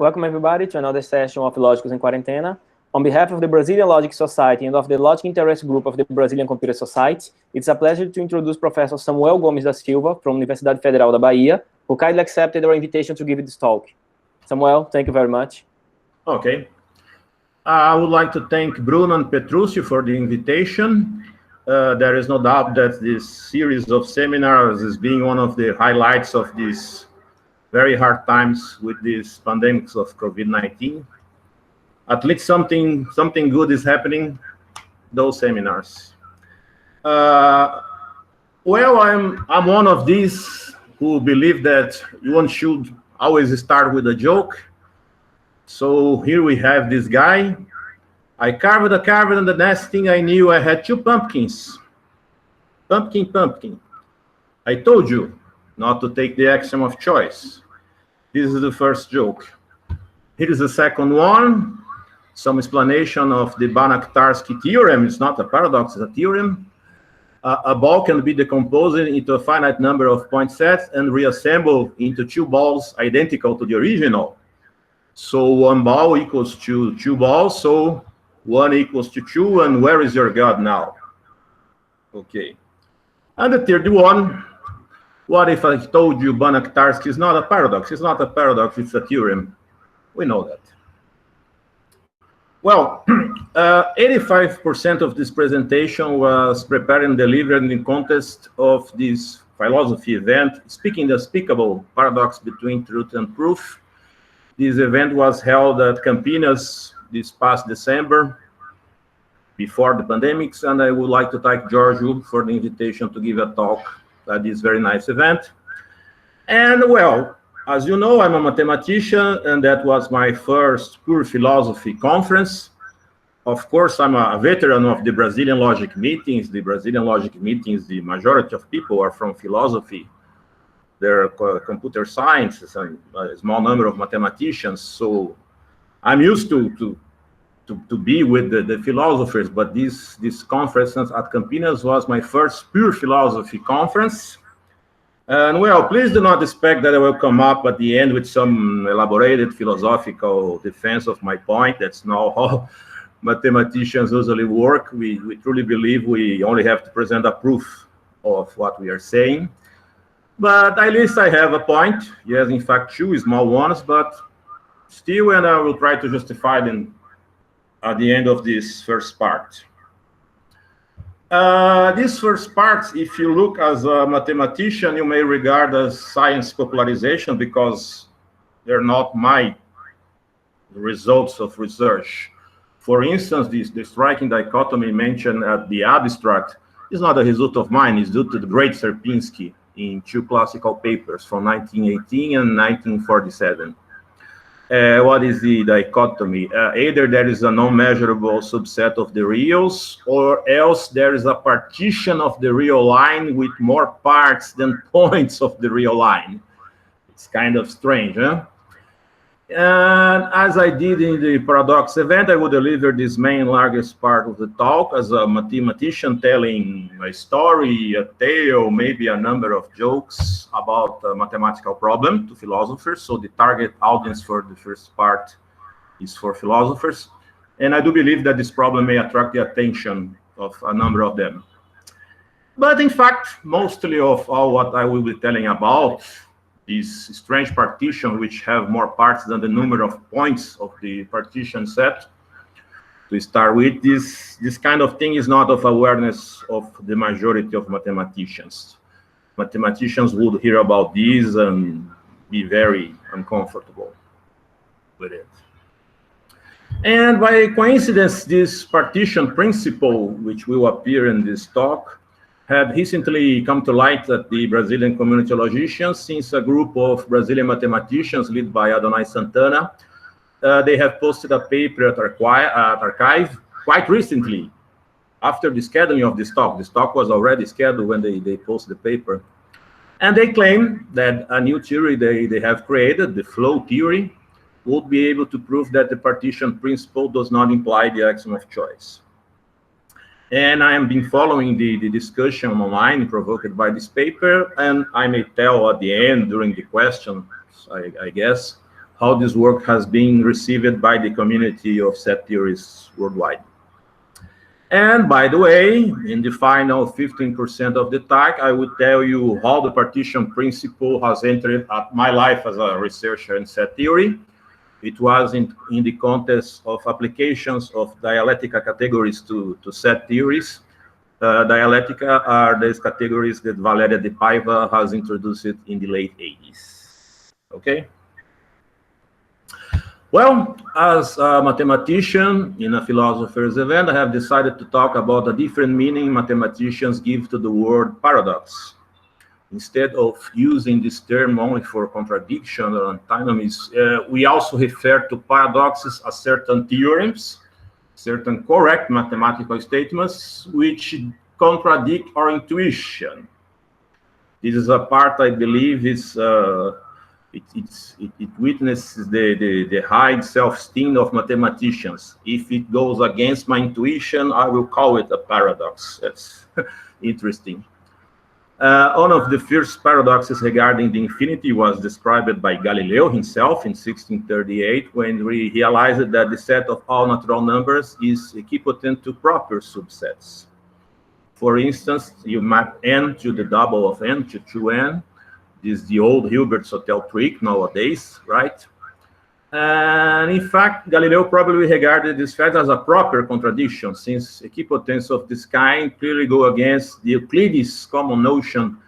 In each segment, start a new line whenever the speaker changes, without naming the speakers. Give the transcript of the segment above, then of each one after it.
Welcome everybody to another session of Lógicos in Quarentena. On behalf of the Brazilian Logic Society and of the Logic Interest Group of the Brazilian Computer Society, it's a pleasure to introduce Professor Samuel Gomes da Silva from Universidade Federal da Bahia, who kindly accepted our invitation to give this talk. Samuel, thank you very much.
Okay. I would like to thank Bruno and Petruccio for the invitation. There is no doubt that this series of seminars is being one of the highlights of these very hard times with these pandemics of COVID-19. At least something good is happening, those seminars. Well, I'm one of these who believe that one should always start with a joke. So here we have this guy. I carved, and the next thing I knew, I had two pumpkins. Pumpkin. I told you not to take the axiom of choice. This is the first joke. Here is the second one. Some explanation of the Banach-Tarski theorem. It's not a paradox, it's a theorem. A ball can be decomposed into a finite number of point sets and reassembled into two balls identical to the original. So one ball equals to two balls, so 1 equals to 2, and where is your God now? Okay. And the third one, what if I told you Banach-Tarski is not a paradox? It's not a paradox, it's a theorem. We know that. Well, 85% of this presentation was prepared and delivered in the context of this philosophy event, Speaking the Speakable, Paradox Between Truth and Proof. This event was held at Campinas this past December, before the pandemics, and I would like to thank Giorgio for the invitation to give a talk at this very nice event. And well, as you know, I'm a mathematician, and that was my first pure philosophy conference. Of course, I'm a veteran of the Brazilian logic meetings. The Brazilian logic meetings, the majority of people are from philosophy. There are computer sciences and a small number of mathematicians. So I'm used to be with the philosophers, but this conference at Campinas was my first pure philosophy conference. And well, please do not expect that I will come up at the end with some elaborated philosophical defense of my point. That's not how mathematicians usually work. We truly believe we only have to present a proof of what we are saying. But at least I have a point. Yes, in fact, two small ones, but still, and I will try to justify them at the end of this first part. This first part, if you look as a mathematician, you may regard as science popularization because they're not my results of research. For instance, the striking dichotomy mentioned at the abstract is not a result of mine, it's due to the great Sierpinski in two classical papers from 1918 and 1947. What is the dichotomy? Either there is a non-measurable subset of the reals, or else there is a partition of the real line with more parts than points of the real line. It's kind of strange, huh? And as I did in the Paradox event, I would deliver this main largest part of the talk as a mathematician telling a story, a tale, maybe a number of jokes about a mathematical problem to philosophers. So the target audience for the first part is for philosophers. And I do believe that this problem may attract the attention of a number of them. But in fact, mostly of all what I will be telling about this strange partition, which have more parts than the number of points of the partition set. To start with, this kind of thing is not of awareness of the majority of mathematicians. Mathematicians would hear about this and be very uncomfortable with it. And by coincidence, this partition principle, which will appear in this talk, had recently come to light at the Brazilian community of logicians, since a group of Brazilian mathematicians led by Adonai Santana, they have posted a paper at Archive quite recently, after the scheduling of this talk. This talk was already scheduled when they posted the paper. And they claim that a new theory they have created, the flow theory, would be able to prove that the partition principle does not imply the axiom of choice. And I have been following the discussion online provoked by this paper, and I may tell at the end during the questions, I guess, how this work has been received by the community of set theorists worldwide. And by the way, in the final 15% of the talk, I will tell you how the partition principle has entered my life as a researcher in set theory. It was in the context of applications of dialectical categories to set theories. Dialectica are those categories that Valeria de Paiva has introduced in the late 80s. Okay? Well, as a mathematician in a philosopher's event, I have decided to talk about the different meaning mathematicians give to the word paradox. Instead of using this term only for contradiction or antinomies, we also refer to paradoxes as certain theorems, certain correct mathematical statements which contradict our intuition. This is a part I believe is it witnesses the high self-esteem of mathematicians. If it goes against my intuition, I will call it a paradox. That's interesting. One of the first paradoxes regarding the infinity was described by Galileo himself in 1638, when we realized that the set of all natural numbers is equipotent to proper subsets. For instance, you map n to the double of n to 2n. This is the old Hilbert's hotel trick nowadays, right? And in fact, Galileo probably regarded this fact as a proper contradiction, since equipotence of this kind clearly go against the Euclidean common notion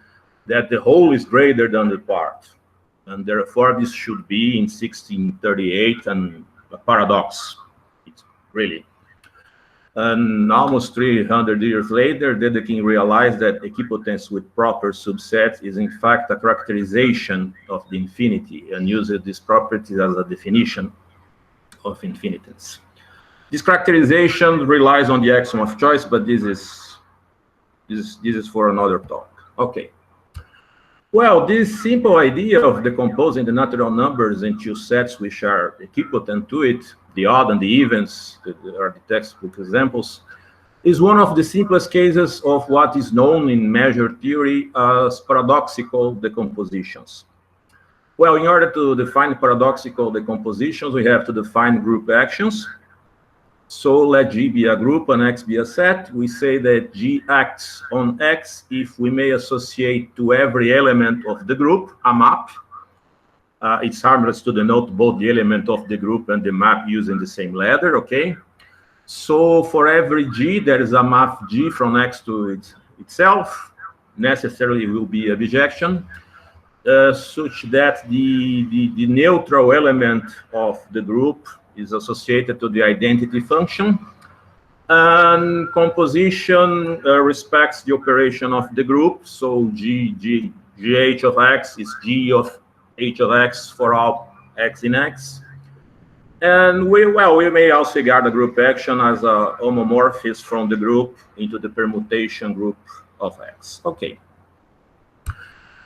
that the whole is greater than the part. And therefore, this should be in 1638 and a paradox, it's really. And almost 300 years later, Dedekind realized that equipotence with proper subsets is in fact a characterization of the infinity, and used this property as a definition of infinitence. This characterization relies on the axiom of choice, but this is for another talk. Okay. Well, this simple idea of decomposing the natural numbers into sets which are equipotent to it, the odd and the evens, that are the textbook examples, is one of the simplest cases of what is known in measure theory as paradoxical decompositions. Well, in order to define paradoxical decompositions, we have to define group actions. So let G be a group and X be a set. We say that G acts on X if we may associate to every element of the group a map. It's harmless to denote both the element of the group and the map using the same letter, okay? So for every G, there is a map G from X to itself. Necessarily will be a bijection, such that the neutral element of the group is associated to the identity function, and composition respects the operation of the group. So GH of X is G of H of X for all X in X. And we may also regard the group action as a homomorphism from the group into the permutation group of X. Okay.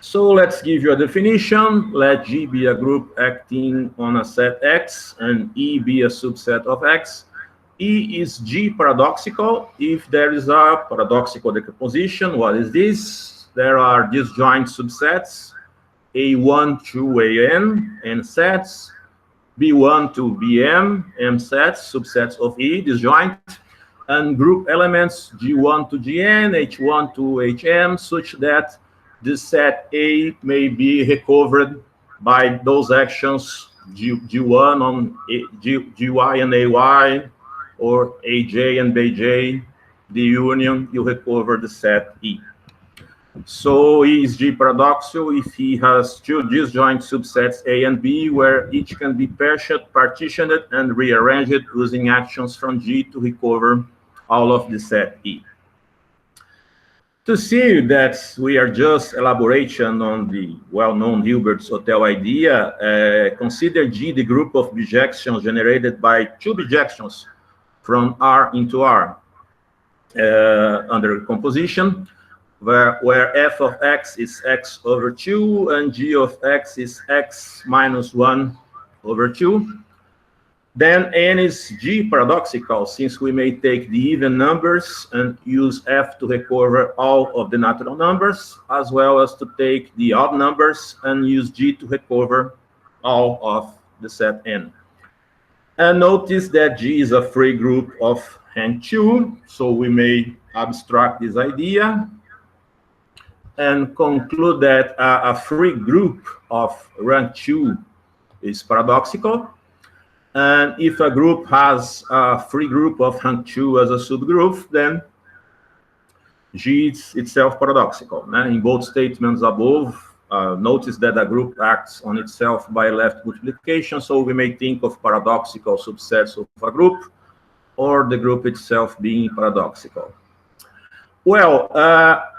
So let's give you a definition. Let G be a group acting on a set X and E be a subset of X. E is G paradoxical if there is a paradoxical decomposition. What is this? There are disjoint subsets, A1 to AN, N sets, B1 to BM, M sets, subsets of E, disjoint, and group elements G1 to GN, H1 to HM, such that this set A may be recovered by those actions G1 on GY and AY, or AJ and BJ, the union, you recover the set E. So E is G paradoxical if he has two disjoint subsets A and B, where each can be partitioned and rearranged using actions from G to recover all of the set E. To see that we are just elaboration on the well-known Hilbert's hotel idea, consider G the group of bijections generated by two bijections from R into R under composition, where f of x is x over 2 and g of x is x minus 1 over 2. Then n is G paradoxical, since we may take the even numbers and use f to recover all of the natural numbers, as well as to take the odd numbers and use G to recover all of the set N. And notice that G is a free group of rank 2, so we may abstract this idea and conclude that a free group of rank 2 is paradoxical. And if a group has a free group of rank 2 as a subgroup, then G is itself paradoxical. In both statements above, notice that a group acts on itself by left multiplication, so we may think of paradoxical subsets of a group, or the group itself being paradoxical. Well,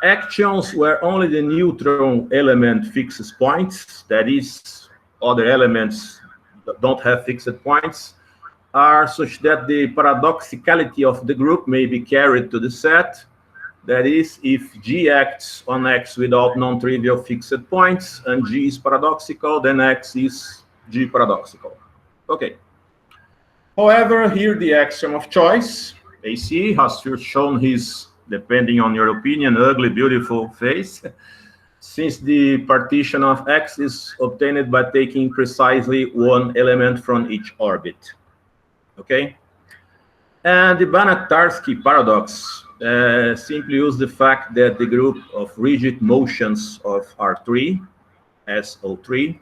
actions where only the neutron element fixes points, that is, other elements that don't have fixed points, are such that the paradoxicality of the group may be carried to the set. That is, if G acts on X without non-trivial fixed points, and G is paradoxical, then X is G paradoxical. Okay. However, here the axiom of choice, AC, has first shown his, depending on your opinion, ugly, beautiful face, since the partition of X is obtained by taking precisely one element from each orbit. Okay? And the Banach-Tarski Paradox simply use the fact that the group of rigid motions of R3, SO3,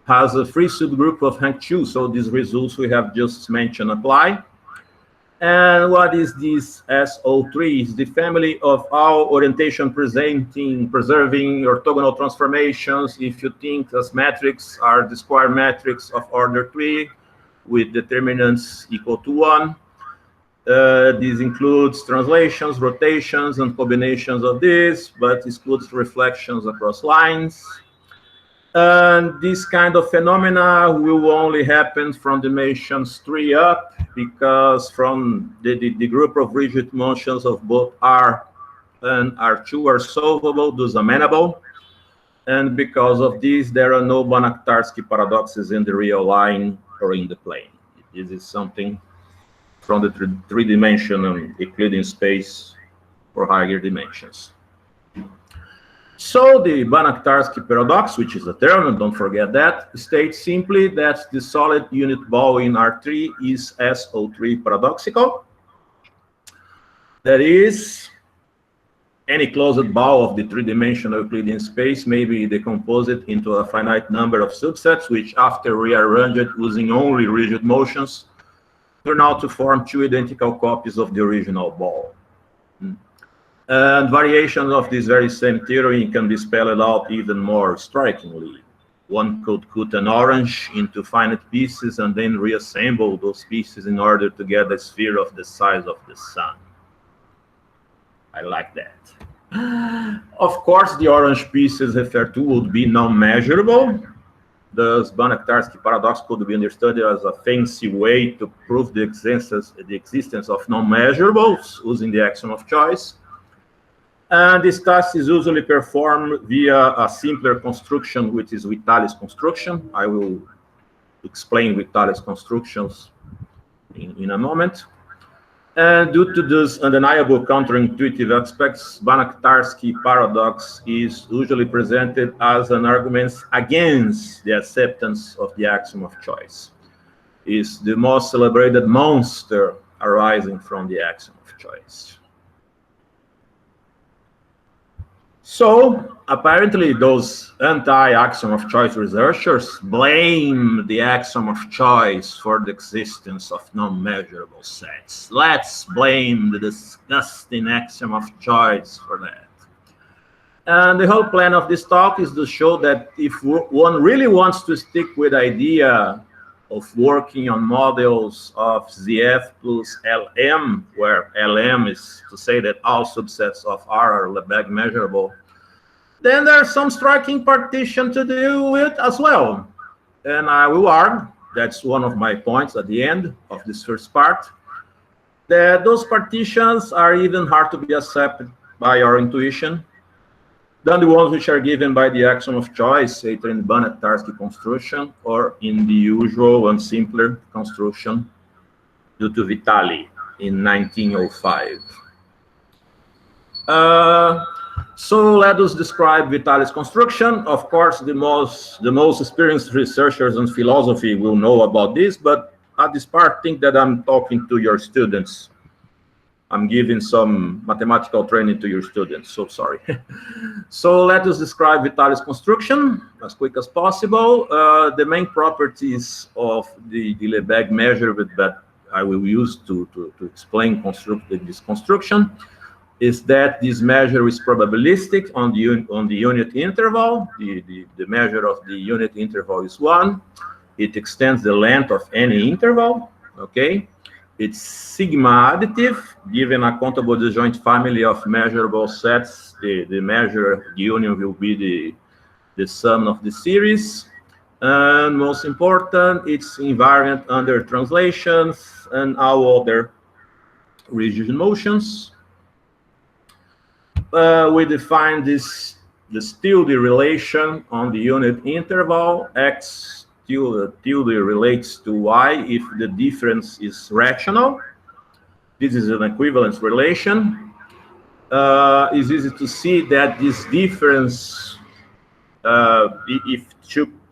has a free subgroup of rank 2, so these results we have just mentioned apply. And what is this SO3? It's the family of all orientation preserving orthogonal transformations. If you think as matrix are the square matrix of order 3 with determinants equal to 1. This includes translations, rotations, and combinations of this, but excludes reflections across lines. And this kind of phenomena will only happen from dimensions 3 up, because from the group of rigid motions of both R and R2 are solvable, thus amenable. And because of this, there are no Banach-Tarski paradoxes in the real line or in the plane. This is something from the three-dimensional Euclidean space for higher dimensions. So the Banach-Tarski paradox, which is a theorem, and don't forget that, states simply that the solid unit ball in R3 is SO3 paradoxical. That is, any closed ball of the three-dimensional Euclidean space may be decomposed into a finite number of subsets, which after rearranged using only rigid motions, turn out to form two identical copies of the original ball. And variations of this very same theory can be spelled out even more strikingly. One could cut an orange into finite pieces and then reassemble those pieces in order to get a sphere of the size of the sun. I like that. Of course, the orange pieces referred to would be non-measurable. Thus, Banach-Tarski paradox could be understood as a fancy way to prove the existence of non-measurables using the axiom of choice. And this task is usually performed via a simpler construction, which is Vitalis Construction. I will explain Vitalis Constructions in a moment. And due to these undeniable counterintuitive aspects, Banach-Tarski paradox is usually presented as an argument against the acceptance of the axiom of choice. It's the most celebrated monster arising from the axiom of choice. So, apparently, those anti-axiom of choice researchers blame the axiom of choice for the existence of non-measurable sets. Let's blame the disgusting axiom of choice for that. And the whole plan of this talk is to show that if one really wants to stick with the idea of working on models of ZF plus LM, where LM is to say that all subsets of R are Lebesgue measurable, then there's some striking partition to deal with as well. And I will argue, that's one of my points at the end of this first part, that those partitions are even hard to be accepted by our intuition than the ones which are given by the axiom of choice, either in Banach-Tarski construction or in the usual and simpler construction due to Vitali in 1905. So let us describe Vitalis Construction. Of course, the most experienced researchers in philosophy will know about this, but at this part, think that I'm talking to your students. I'm giving some mathematical training to your students, so sorry. So let us describe Vitalis Construction as quick as possible. The main properties of the Lebesgue measure that I will use to explain this construction is that this measure is probabilistic on the unit interval. The measure of the unit interval is 1. It extends the length of any interval, okay? It's sigma additive, given a countable disjoint family of measurable sets. The measure union will be the sum of the series. And most important, it's invariant under translations and all other rigid motions. We define this tilde relation on the unit interval. X tilde relates to y if the difference is rational. This is an equivalence relation. It's easy to see that this difference,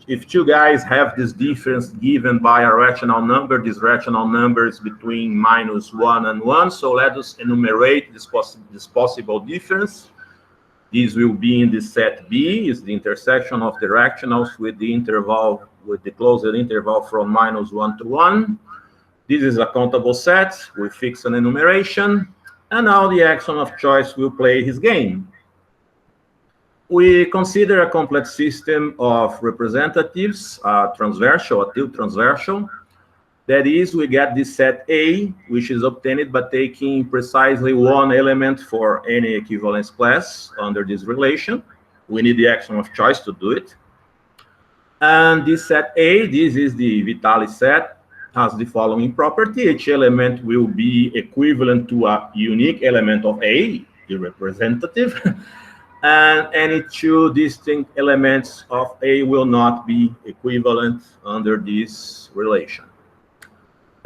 if two guys have this difference given by a rational number, this rational number is between -1 and 1. So let us enumerate this possible difference. This will be in the set B, is the intersection of the rationals with the interval, with the closed interval from -1 to 1. This is a countable set. We fix an enumeration. And now the axiom of choice will play his game. We consider a complex system of representatives, transversal, a tilde transversal. That is, we get this set A, which is obtained by taking precisely one element for any equivalence class under this relation. We need the axiom of choice to do it. And this set A, this is the Vitalis set, has the following property. Each element will be equivalent to a unique element of A, the representative. And any two distinct elements of A will not be equivalent under this relation.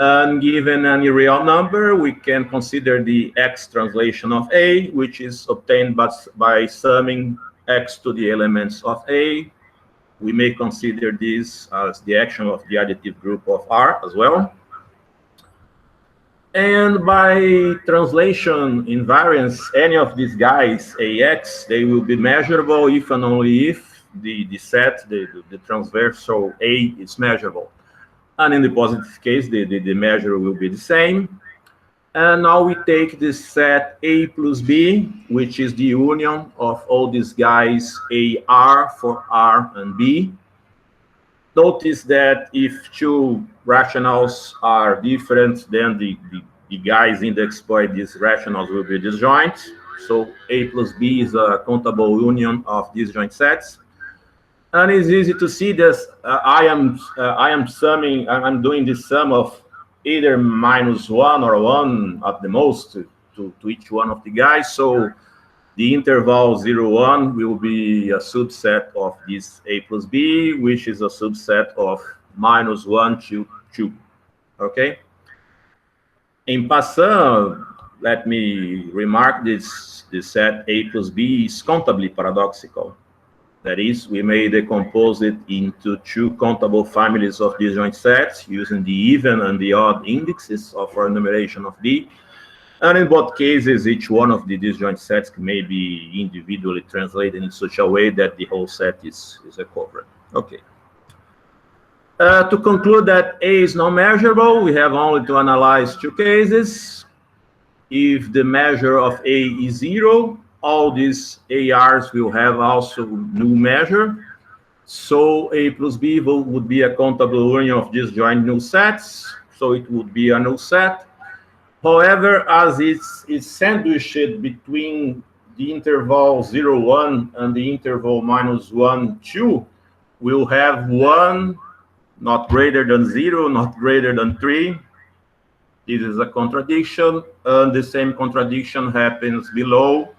And given any real number, we can consider the X translation of A, which is obtained by summing X to the elements of A. We may consider this as the action of the additive group of R as well. And by translation invariance, any of these guys, AX, they will be measurable if and only if the set, the transversal A is measurable. And in the positive case, the measure will be the same. And now we take this set A plus B, which is the union of all these guys, AR for R and B. Notice that if two rationals are different, then the guys indexed by these rationals will be disjoint. So A plus B is a countable union of disjoint sets. And it's easy to see this. I'm doing this sum of either -1 or 1 at the most to each one of the guys. So the interval 0, 1 will be a subset of this A plus B, which is a subset of -1 to 2. Okay? In passant, let me remark this set A plus B is countably paradoxical. That is, we may decompose it into two countable families of disjoint sets using the even and the odd indexes of our enumeration of D. And in both cases, each one of the disjoint sets may be individually translated in such a way that the whole set is equivalent. Okay. To conclude that A is non-measurable, we have only to analyze two cases. If the measure of A is 0, all these ARs will have also null measure. So A plus B would be a countable union of disjoint null sets. So it would be a null set. However, as it's sandwiched between the interval 0, 1 and the interval -1, 2, we'll have 1 not greater than 0, not greater than 3. This is a contradiction, and the same contradiction happens below,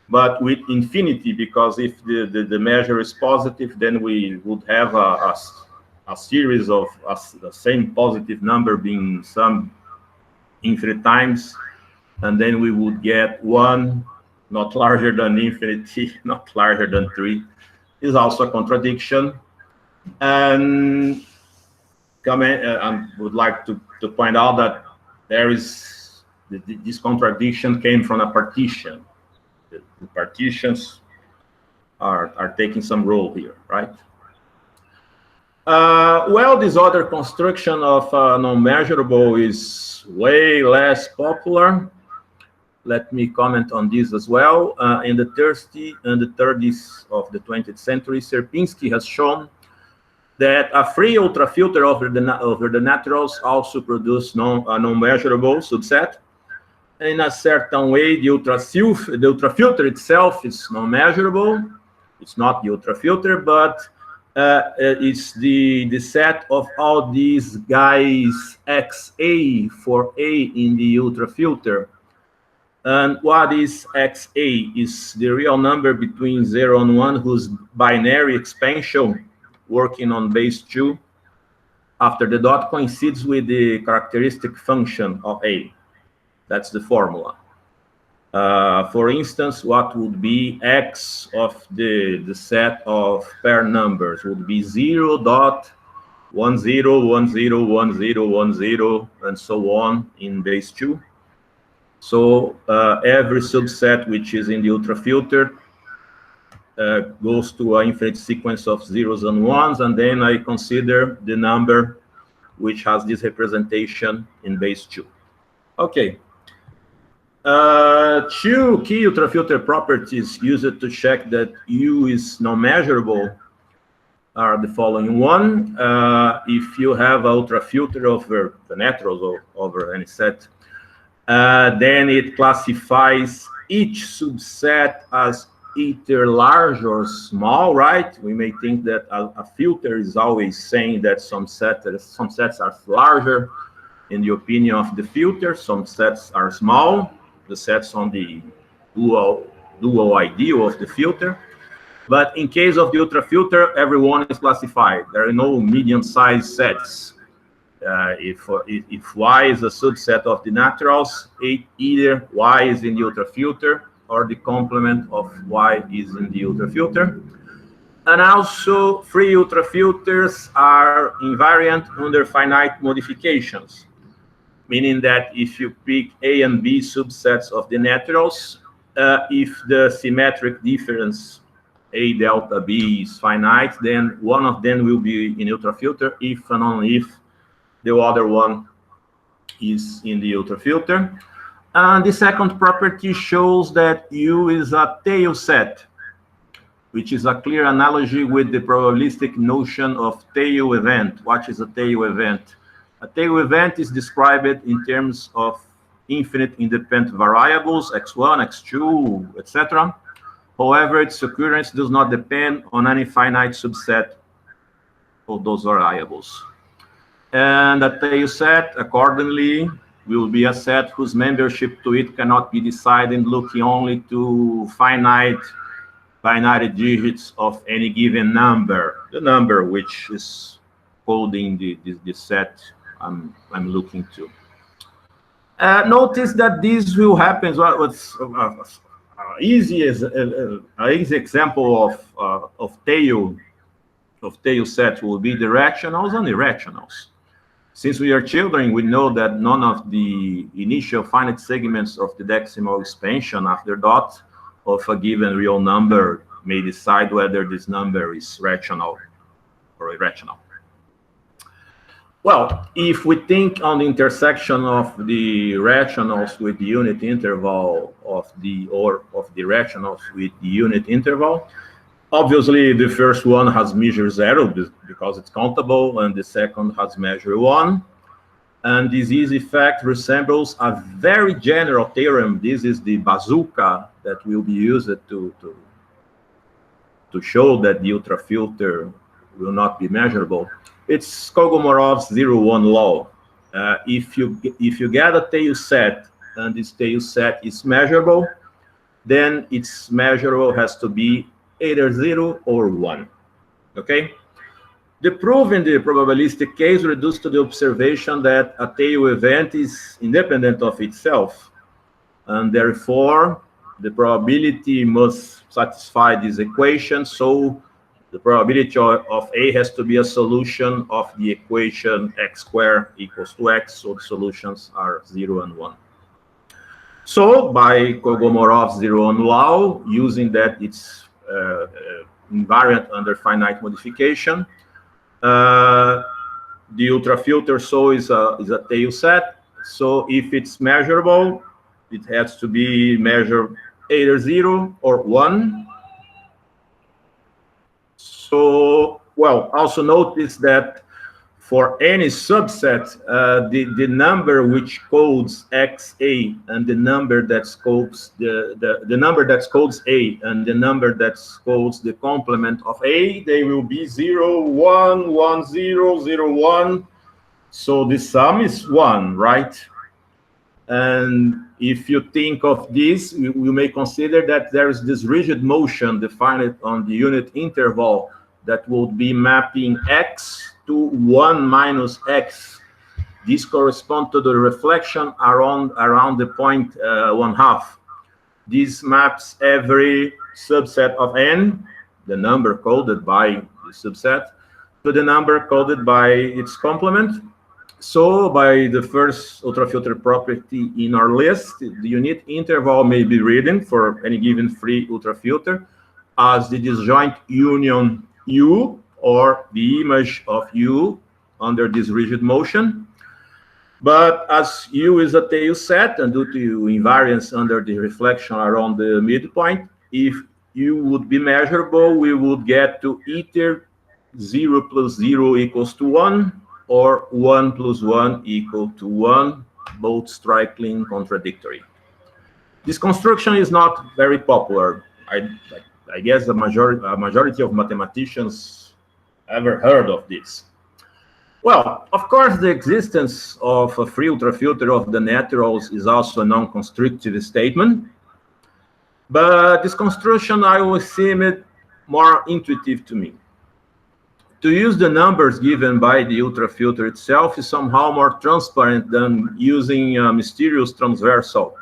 but with infinity, because if the measure is positive, then we would have a series of the same positive number being summed infinite times, and then we would get 1 not larger than infinity, not larger than 3, is also a contradiction. And I would like to point out that there is this contradiction came from a partition. The partitions are taking some role here, right? Well, this other construction of non-measurable is way less popular. Let me comment on this as well. In the 30s and the 30s of the 20th century, Sierpinski has shown that a free ultrafilter over the naturals also produce a non-measurable subset. In a certain way, the ultrafilter itself is non-measurable. It's not the ultrafilter, but it's the set of all these guys XA for A in the ultrafilter. And what is XA? Is the real number between 0 and 1 whose binary expansion working on base 2 after the dot coincides with the characteristic function of A. That's the formula. For instance, what would be X of the set of pair numbers would be 0 dot 1 0 1 0 1 0 1 0 and so on in base 2. So every subset which is in the ultrafilter goes to an infinite sequence of zeros and ones, and then I consider the number which has this representation in base 2. Okay. Two key ultrafilter properties used to check that U is non-measurable are the following. One, if you have an ultrafilter over the naturals or over any set, then it classifies each subset as either large or small, right? We may think that a filter is always saying that some sets are larger in the opinion of the filter, some sets are small, the sets on the dual ideal of the filter. But in case of the ultrafilter, everyone is classified. There are no medium-sized sets. If Y is a subset of the naturals, either Y is in the ultrafilter or the complement of Y is in the ultrafilter. And also, free ultrafilters are invariant under finite modifications, meaning that if you pick A and B subsets of the naturals, if the symmetric difference A delta B is finite, then one of them will be in ultrafilter if and only if the other one is in the ultrafilter. And the second property shows that U is a tail set, which is a clear analogy with the probabilistic notion of tail event. What is a tail event? A tail event is described in terms of infinite independent variables, x1, x2, etc. However, its occurrence does not depend on any finite subset of those variables. And a tail set, accordingly, will be a set whose membership to it cannot be decided looking only to finite binary digits of any given number, the number which is holding the set I'm looking to. Notice that this will happen. What's easy example of tail set will be directionals and irrationals. Since we are children, we know that none of the initial finite segments of the decimal expansion after dot of a given real number may decide whether this number is rational or irrational. Well, if we think on the intersection of the rationals with the unit interval of the rationals with the unit interval, obviously the first one has measure 0 because it's countable, and the second has measure 1. And this easy fact resembles a very general theorem. This is the bazooka that will be used to show that the ultrafilter will not be measurable. It's Kogomorov's 0-1 law. If you get a tail set and this tail set is measurable, then its measurable has to be either 0 or 1. Okay? The proof in the probabilistic case reduced to the observation that a tail event is independent of itself, and therefore the probability must satisfy this equation, so the probability of A has to be a solution of the equation x squared equals to x, so the solutions are 0 and 1. So by Kogomorov's zero-one law, using that it's invariant under finite modification, the ultrafilter is a tail set. So if it's measurable, it has to be measured either 0 or 1. So, well, also notice that for any subset, the number which codes XA and the number that codes the number that codes A and the number that codes the complement of A, they will be 0, 1, 1, 0, 0, 1. So the sum is 1, right? And if you think of this, we may consider that there is this rigid motion defined on the unit interval that would be mapping x to 1 minus x. This corresponds to the reflection around the point 1/2. This maps every subset of n, the number coded by the subset, to the number coded by its complement. So by the first ultrafilter property in our list, the unit interval may be written for any given free ultrafilter as the disjoint union U, or the image of U under this rigid motion. But as U is a tail set, and due to invariance under the reflection around the midpoint, if U would be measurable, we would get to either 0 plus 0 equals to 1, or 1 plus 1 equal to 1, both strikingly contradictory. This construction is not very popular. I guess the majority of mathematicians ever heard of this. Well, of course, the existence of a free ultrafilter of the naturals is also a non-constrictive statement. But this construction, I always seem it more intuitive to me. To use the numbers given by the ultrafilter itself is somehow more transparent than using a mysterious transversal.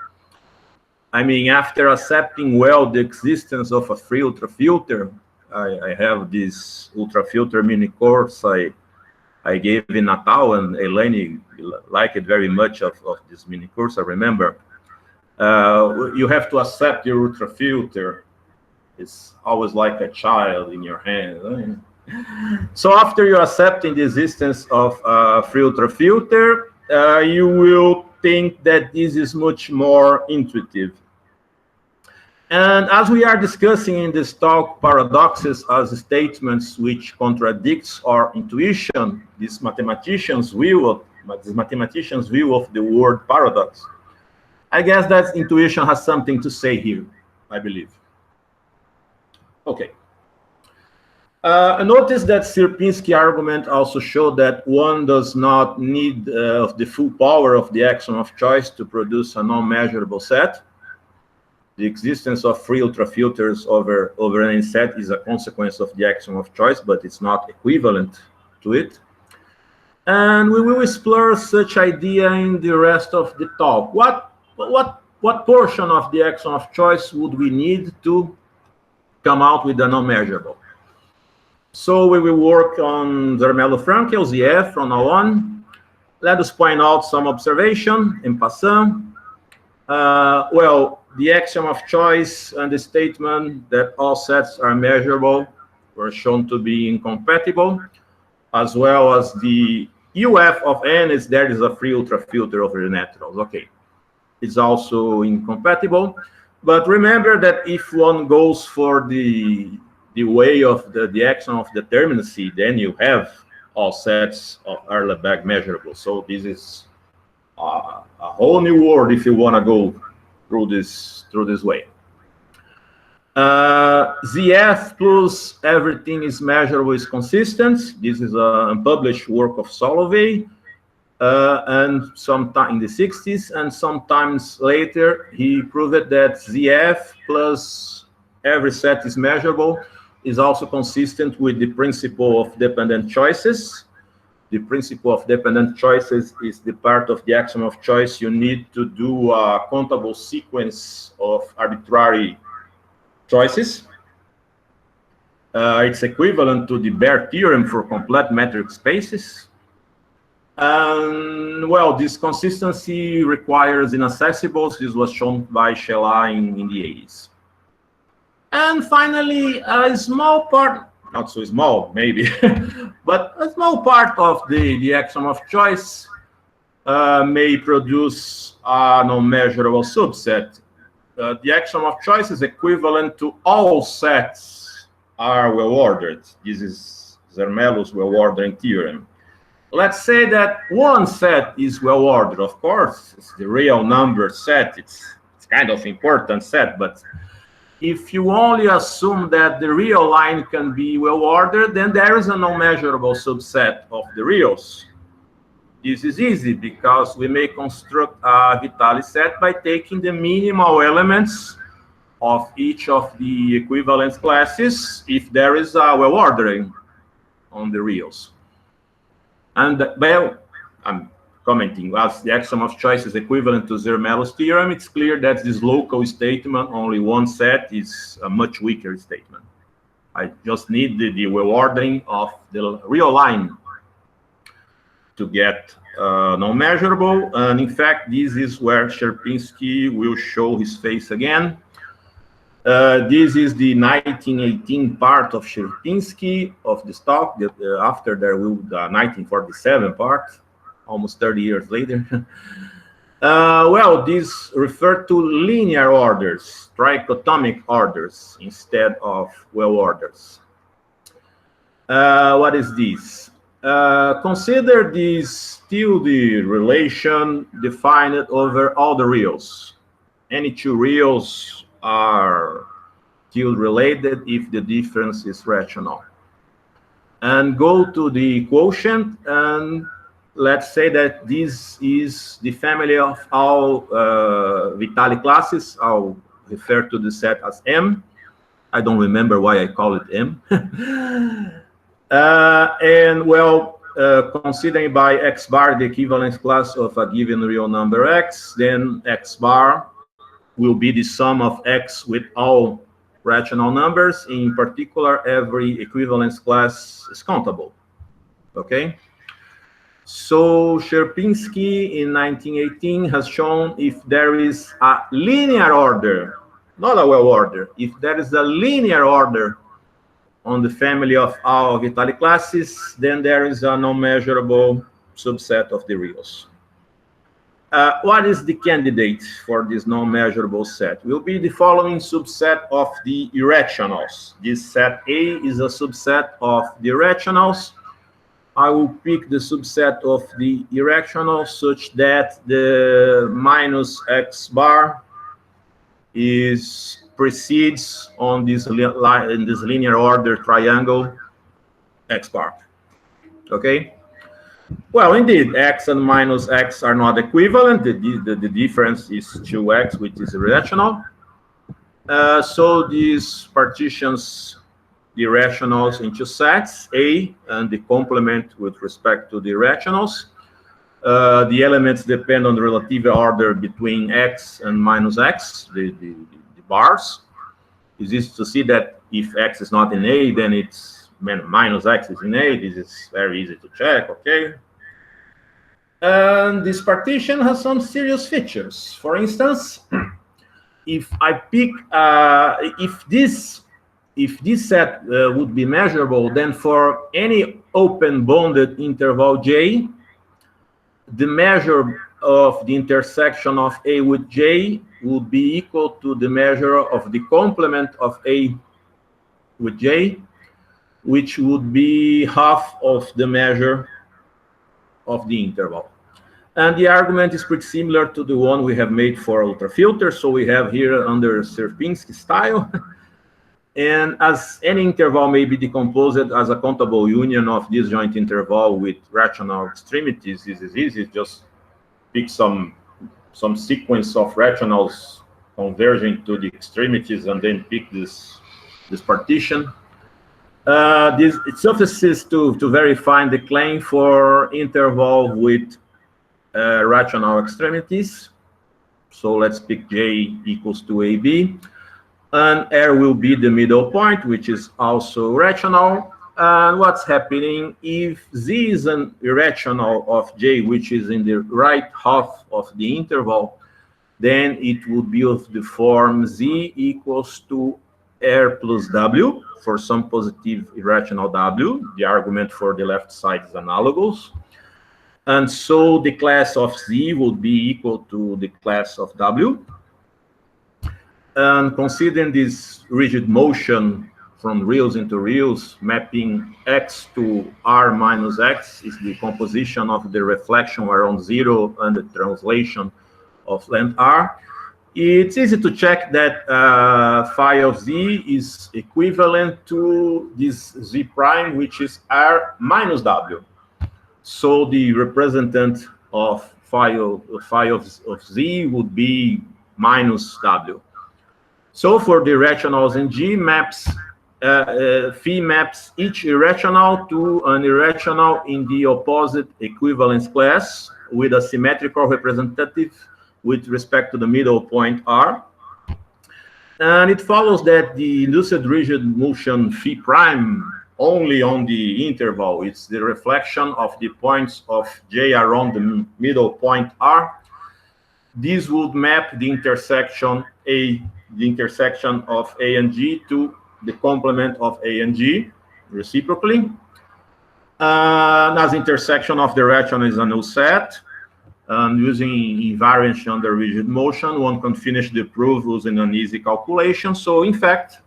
I mean, after accepting well the existence of a free ultrafilter, I have this ultrafilter mini course I gave in Natal, and Eleni liked it very much of this mini course, I remember. You have to accept your ultrafilter. It's always like a child in your hand. So after you accepting the existence of a free ultrafilter, you will think that this is much more intuitive. And as we are discussing in this talk, paradoxes as statements which contradicts our intuition, this mathematician's view of the word paradox, I guess that intuition has something to say here, I believe. Okay. Notice that Sierpinski argument also showed that one does not need the full power of the axiom of choice to produce a non-measurable set. The existence of free ultrafilters over any set is a consequence of the axiom of choice, but it's not equivalent to it. And we will explore such idea in the rest of the talk. What portion of the axiom of choice would we need to come out with a non-measurable? So we will work on Zermelo-Frankel, ZF from now on. Let us point out some observation in passant. Well, the axiom of choice and the statement that all sets are measurable were shown to be incompatible, as well as the UF of n there is a free ultrafilter over the naturals. Okay, it's also incompatible. But remember that if one goes for the way of the axiom of determinacy, then you have all sets of Erlenbach measurable. So this is a whole new world if you want to go through this way. ZF plus everything is measurable is consistent. This is a unpublished work of Solovey, and sometime in the 60s, and sometimes later he proved that ZF plus every set is measurable is also consistent with the principle of dependent choices. the principle of dependent choices is the part of the axiom of choice. You need to do a countable sequence of arbitrary choices. It's equivalent to the bare theorem for complete metric spaces. And, well, this consistency requires inaccessibles. This was shown by Shelah in the 80s. And finally, a small part, not so small, maybe, but a small part of the axiom of choice may produce a non-measurable subset. The axiom of choice is equivalent to all sets are well-ordered. This is Zermelo's well-ordering theorem. Let's say that one set is well-ordered. Of course, it's the real number set. It's kind of important set, but if you only assume that the real line can be well-ordered, then there is a non-measurable subset of the reals. This is easy because we may construct a Vitalis set by taking the minimal elements of each of the equivalence classes if there is a well-ordering on the reals. And, well, I'm commenting, as the axiom of choice is equivalent to Zermelo's theorem, it's clear that this local statement, only one set, is a much weaker statement. I just need the well-ordering of the real line to get non-measurable. And in fact, this is where Sierpinski will show his face again. This is the 1918 part of Sierpinski of the talk. After there will be the 1947 part, almost 30 years later. Well, this referred to linear orders, trichotomic orders, instead of well orders. What is this? Consider this tilde relation defined over all the reals. Any two reals are tilde related if the difference is rational. And go to the quotient, and let's say that this is the family of all Vitalis classes. I'll refer to the set as M. I don't remember why I call it M. And, well, considering by X bar the equivalence class of a given real number X, then X bar will be the sum of X with all rational numbers. In particular, every equivalence class is countable. Okay? So Sierpinski in 1918 has shown if there is a linear order, not a well order, if there is a linear order on the family of all Vitalis classes, then there is a non-measurable subset of the reals. What is the candidate for this non-measurable set? Will be the following subset of the irrationals. This set A is a subset of the irrationals. I will pick the subset of the irrationals such that the minus X bar precedes on this in this linear order triangle X bar. Okay? Well, indeed, X and minus X are not equivalent. The difference is 2X, which is irrational. So these partitions the irrationals into sets A and the complement with respect to the irrationals. The elements depend on the relative order between X and minus X, the bars. It's easy to see that if X is not in A, then it's minus X is in A. This is very easy to check, okay? And this partition has some serious features. For instance, if I pick, if this set would be measurable, then for any open bounded interval J, the measure of the intersection of A with J would be equal to the measure of the complement of A with J, which would be half of the measure of the interval. And the argument is pretty similar to the one we have made for ultrafilters. So we have here under Sierpinski style. And as any interval may be decomposed as a countable union of disjoint interval with rational extremities, this is easy. Just pick some sequence of rationals converging to the extremities and then pick this partition. It suffices to verify the claim for interval with rational extremities. So let's pick J equals to AB. And R will be the middle point, which is also rational. And what's happening if Z is an irrational of J, which is in the right half of the interval, then it would be of the form Z equals to R plus W for some positive irrational W. The argument for the left side is analogous. And so the class of Z would be equal to the class of W. And considering this rigid motion from reals into reals, mapping X to R minus X is the composition of the reflection around zero and the translation of length R. It's easy to check that phi of Z is equivalent to this Z prime, which is R minus W. So the representant of phi of Z would be minus W. So for the irrationals in G, phi maps each irrational to an irrational in the opposite equivalence class with a symmetrical representative with respect to the middle point R. And it follows that the induced rigid motion phi prime only on the interval, it's the reflection of the points of J around the middle point R. This would map the intersection of A and G to the complement of A and G reciprocally. As intersection of the rational is a null set, and using invariance under rigid motion, one can finish the proof using an easy calculation. So in fact,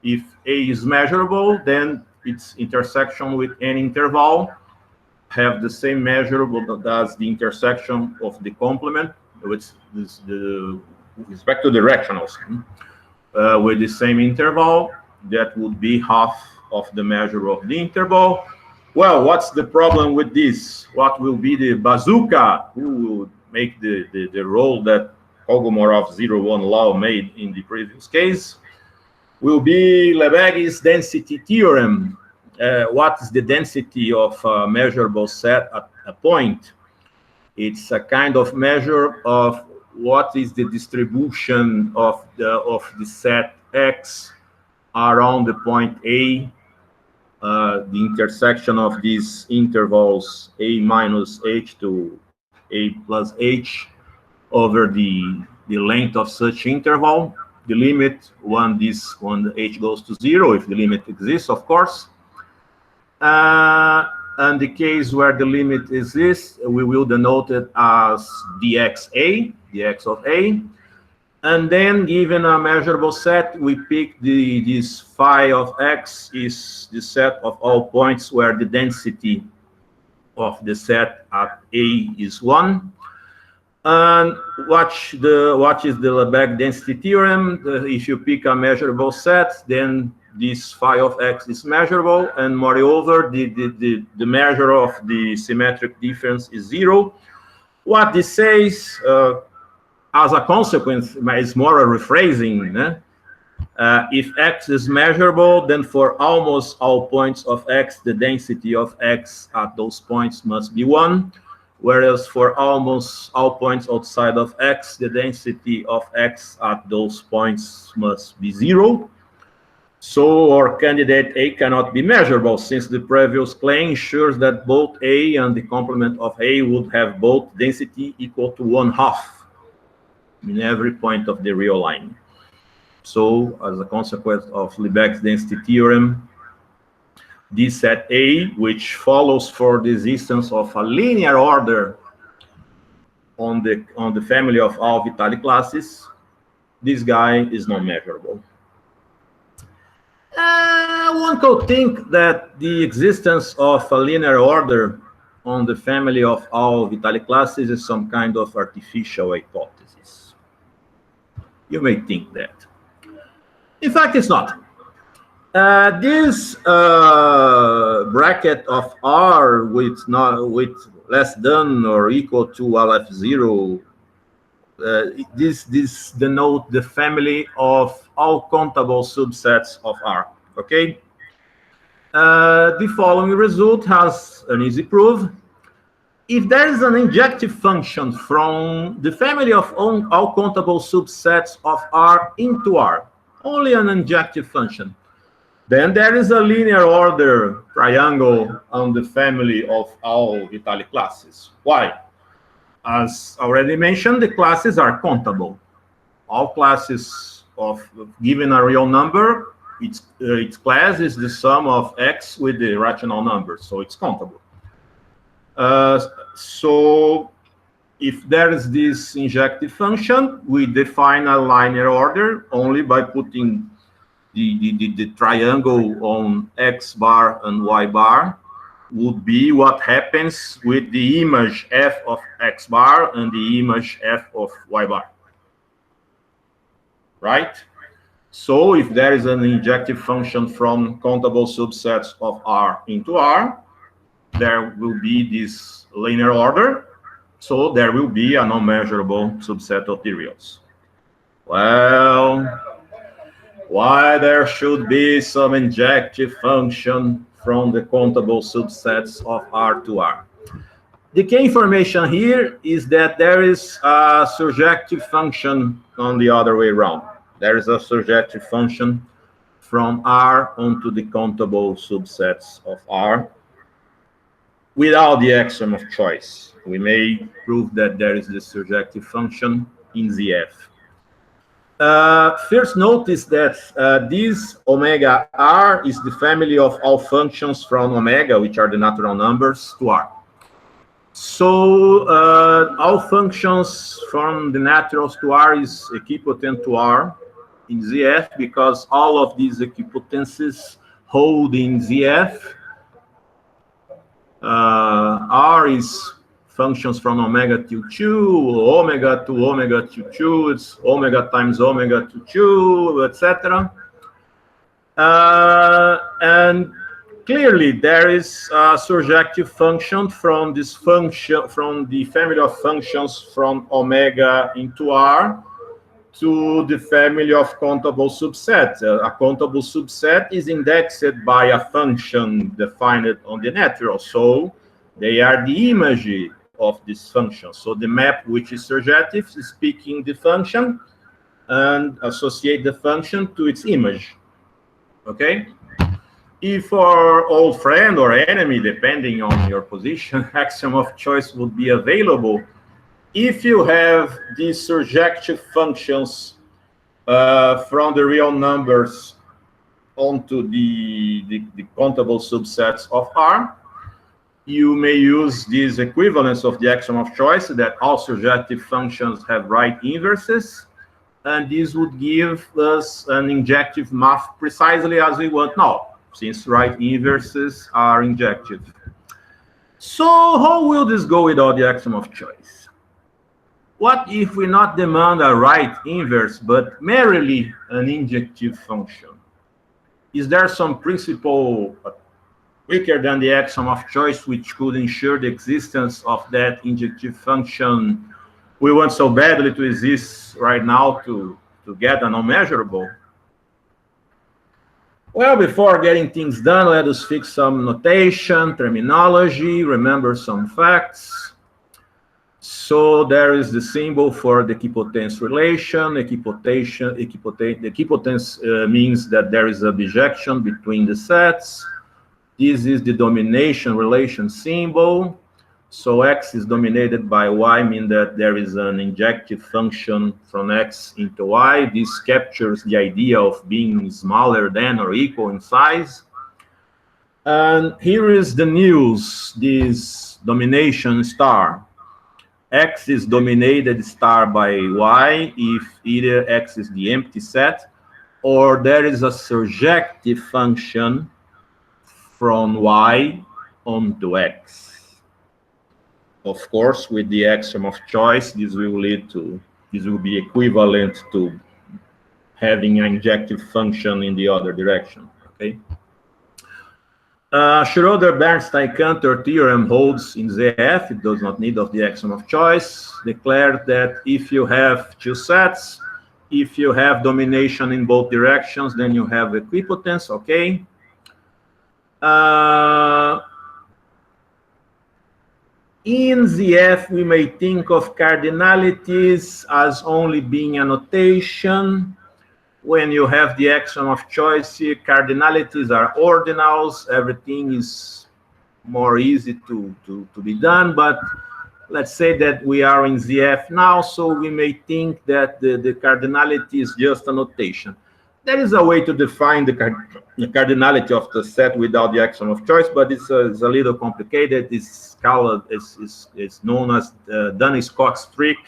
if A is measurable, then its intersection with any interval have the same measurable as the intersection of the complement with respect to the rationals with the same interval. That would be half of the measure of the interval. Well, what's the problem with this? What will be the bazooka? Who will make the role that Kogomorov's 0-1 law made in the previous case? Will be Lebesgue's density theorem. What is the density of a measurable set at a point? It's a kind of measure of what is the distribution of the set X around the point A, the intersection of these intervals A minus H to A plus H over the length of such interval. The limit when H goes to 0, if the limit exists, of course. And the case where the limit exists, we will denote it as dxa, dx of A. And then, given a measurable set, we pick this phi of X is the set of all points where the density of the set at A is 1. And what is the Lebesgue density theorem? If you pick a measurable set, then this phi of X is measurable, and moreover, the measure of the symmetric difference is 0. What this says, as a consequence, is more a rephrasing. If X is measurable, then for almost all points of X, the density of X at those points must be 1. Whereas for almost all points outside of X, the density of X at those points must be 0. So our candidate A cannot be measurable, since the previous claim ensures that both A and the complement of A would have both density equal to 1/2 in every point of the real line. So as a consequence of Lebesgue's density theorem, this set A, which follows for the existence of a linear order on the family of all Vitalis classes, this guy is not measurable. One could think that the existence of a linear order on the family of all Vitalis classes is some kind of artificial hypothesis. You may think that. In fact, it's not. This bracket of R with less than or equal to LF0, this denotes the family of all countable subsets of R. Okay. The following result has an easy proof. If there is an injective function from the family of all countable subsets of R into R, only an injective function, then there is a linear order triangle on the family of all Vitalis classes. Why? As already mentioned, the classes are countable. All classes of given a real number, its class is the sum of x with the rational number, so it's countable. So if there is this injective function, we define a linear order only by putting the triangle on x bar and y bar would be what happens with the image f of x bar and the image f of y bar. Right? So if there is an injective function from countable subsets of R into R, there will be this linear order. So there will be a non-measurable subset of the reals. Well, why there should be some injective function from the countable subsets of R to R? The key information here is that there is a surjective function on the other way around. There is a surjective function from R onto the countable subsets of R without the axiom of choice. We may prove that there is this surjective function in ZF. First notice that this omega R is the family of all functions from omega, which are the natural numbers, to R. So all functions from the naturals to R is equipotent to R in ZF because all of these equipotences hold in ZF. R is functions from omega to 2, omega to omega to 2, it's omega times omega to 2, etc. And clearly there is a surjective function from this function, from the family of functions from omega into R to the family of countable subsets. A countable subset is indexed by a function defined on the natural, so they are the image of this function. So the map, which is surjective, is picking the function and associate the function to its image. Okay? If our old friend or enemy, depending on your position, axiom of choice would be available, if you have these surjective functions from the real numbers onto the countable subsets of R, you may use this equivalence of the axiom of choice that all surjective functions have right inverses, and this would give us an injective math precisely as we want now, since right inverses are injective. So how will this go without the axiom of choice? What if we not demand a right inverse, but merely an injective function? Is there some principle weaker than the axiom of choice which could ensure the existence of that injective function we want so badly to exist right now to get a non-measurable? Well, before getting things done, let us fix some notation, terminology, remember some facts. So there is the symbol for the equipotence relation. Equipotence means that there is a bijection between the sets. This is the domination relation symbol. So x is dominated by y, meaning that there is an injective function from x into y. This captures the idea of being smaller than or equal in size. And here is the news, this domination star. X is dominated star by y if either x is the empty set or there is a surjective function from y onto x. Of course, with the axiom of choice, this will be equivalent to having an injective function in the other direction. Okay. Schroeder-Bernstein-Cantor theorem holds in ZF. It does not need of the axiom of choice. Declared that if you have two sets, if you have domination in both directions, then you have equipotence. Okay. In ZF, we may think of cardinalities as only being a notation. When you have the axiom of choice, cardinalities are ordinals. Everything is more easy to be done. But let's say that we are in ZF now, so we may think that the cardinality is just a notation. There is a way to define the cardinality of the set without the axiom of choice, but it's a little complicated. It's called, it's known as Dunning-Scott's trick.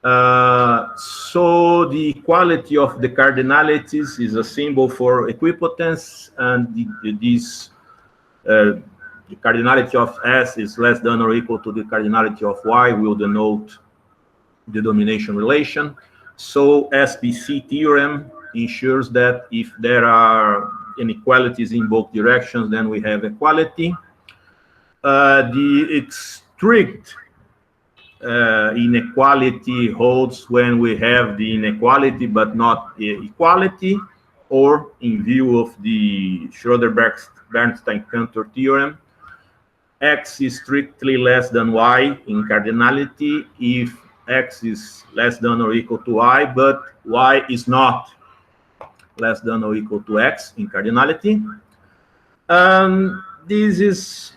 So the equality of the cardinalities is a symbol for equipotence, and the cardinality of S is less than or equal to the cardinality of Y will denote the domination relation. So SPC theorem ensures that if there are inequalities in both directions, then we have equality. The strict inequality holds when we have the inequality but not equality, or in view of the Schroeder-Bernstein-Cantor theorem, X is strictly less than Y in cardinality if X is less than or equal to Y, but Y is not less than or equal to X in cardinality. This is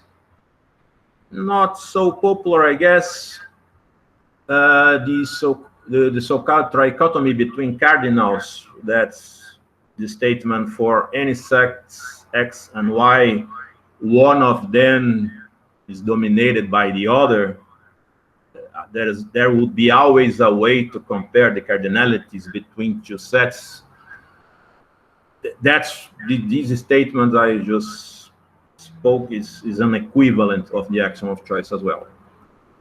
not so popular, I guess. The so-called trichotomy between cardinals, that's the statement for any sets X and Y, one of them is dominated by the other. There would be always a way to compare the cardinalities between two sets. That's these statements I just spoke is an equivalent of the axiom of choice as well.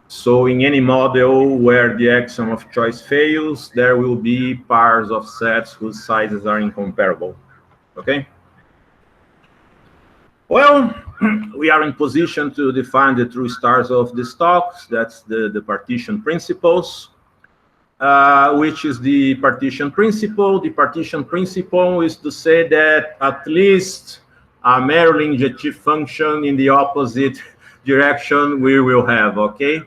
So in any model where the axiom of choice fails, there will be pairs of sets whose sizes are incomparable. Okay? Well, we are in position to define the true stars of the stocks. That's the partition principles, which is the partition principle. The partition principle is to say that at least a merely injective function in the opposite direction we will have, okay?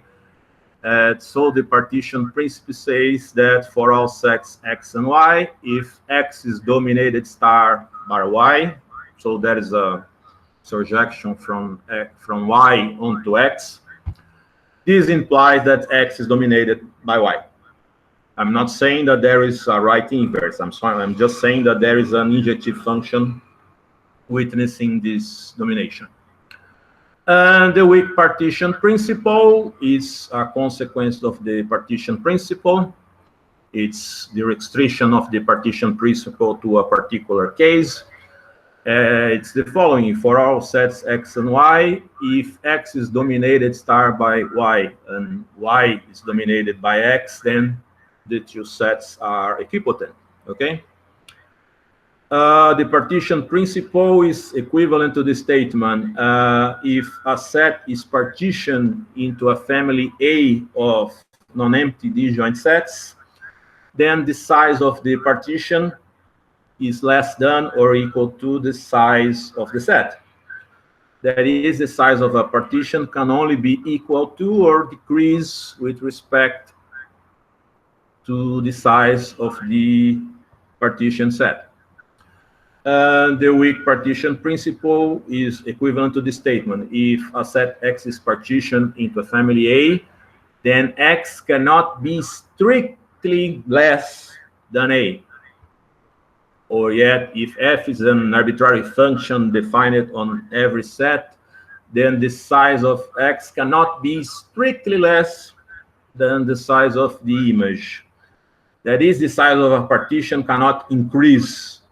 So the partition principle says that for all sets X and Y, if X is dominated star by Y, so that is a surjection from Y onto X, this implies that X is dominated by Y. I'm not saying that there is a right inverse. I'm just saying that there is an injective function witnessing this domination. And the weak partition principle is a consequence of the partition principle. It's the restriction of the partition principle to a particular case. It's the following: for all sets X and Y, if X is dominated star by Y and Y is dominated by X, then the two sets are equipotent, okay? The partition principle is equivalent to the statement, if a set is partitioned into a family A of non-empty disjoint sets, then the size of the partition is less than or equal to the size of the set. That is, the size of a partition can only be equal to or decrease with respect to the size of the partition set. The weak partition principle is equivalent to the statement: if a set X is partitioned into a family A, then X cannot be strictly less than A. Or yet, if F is an arbitrary function defined on every set, then the size of X cannot be strictly less than the size of the image. That is, the size of a partition cannot increase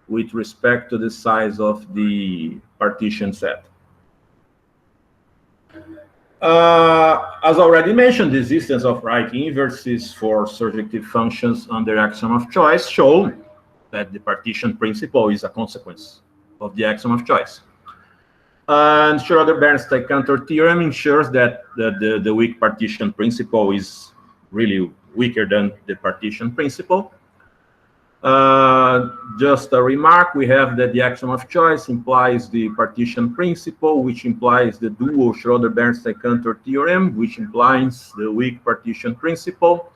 with respect to the size of the partition set. As already mentioned, the existence of right inverses for surjective functions under axiom of choice show that the partition principle is a consequence of the axiom of choice. And Schroeder-Bernstein-Cantor theorem ensures that the weak partition principle is really weaker than the partition principle. Just a remark, we have that the axiom of choice implies the partition principle, which implies the dual Schroeder-Bernstein-Cantor theorem, which implies the weak partition principle,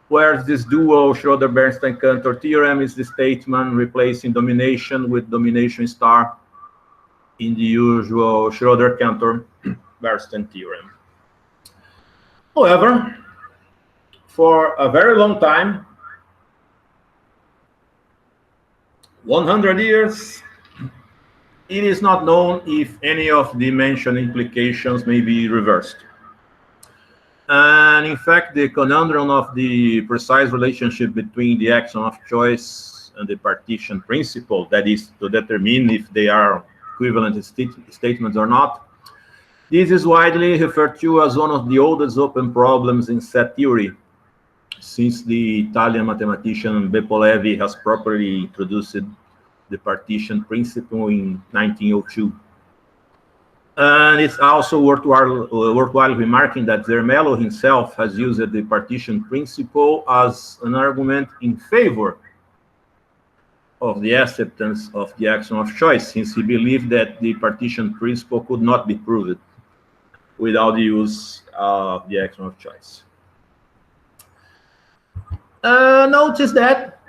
whereas this dual Schroeder-Bernstein-Cantor theorem is the statement replacing domination with domination star in the usual Schroeder-Cantor-Bernstein theorem. However, for a very long time, 100 years, it is not known if any of the mentioned implications may be reversed. And in fact, the conundrum of the precise relationship between the axiom of choice and the partition principle, that is to determine if they are equivalent statements or not, this is widely referred to as one of the oldest open problems in set theory, since the Italian mathematician Beppo Levi has properly introduced the partition principle in 1902. And it's also worthwhile remarking that Zermelo himself has used the partition principle as an argument in favor of the acceptance of the axiom of choice, since he believed that the partition principle could not be proved without the use of the axiom of choice. Notice that,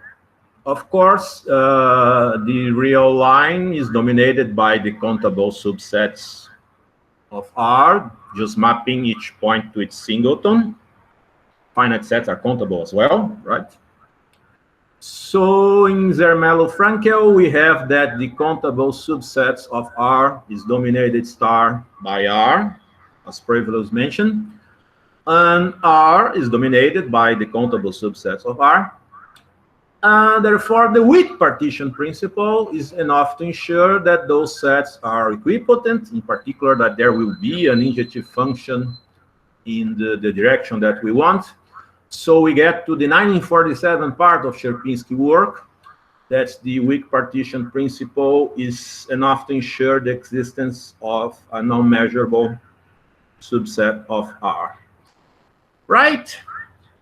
of course, the real line is dominated by the countable subsets of R, just mapping each point to its singleton. Finite sets are countable as well, right? So in Zermelo-Frankel, we have that the countable subsets of R is dominated star by R, as previously mentioned, and R is dominated by the countable subsets of R. And therefore, the weak partition principle is enough to ensure that those sets are equipotent, in particular that there will be an injective function in the direction that we want. So we get to the 1947 part of Sierpinski's work. That's the weak partition principle is enough to ensure the existence of a non-measurable subset of R. Right?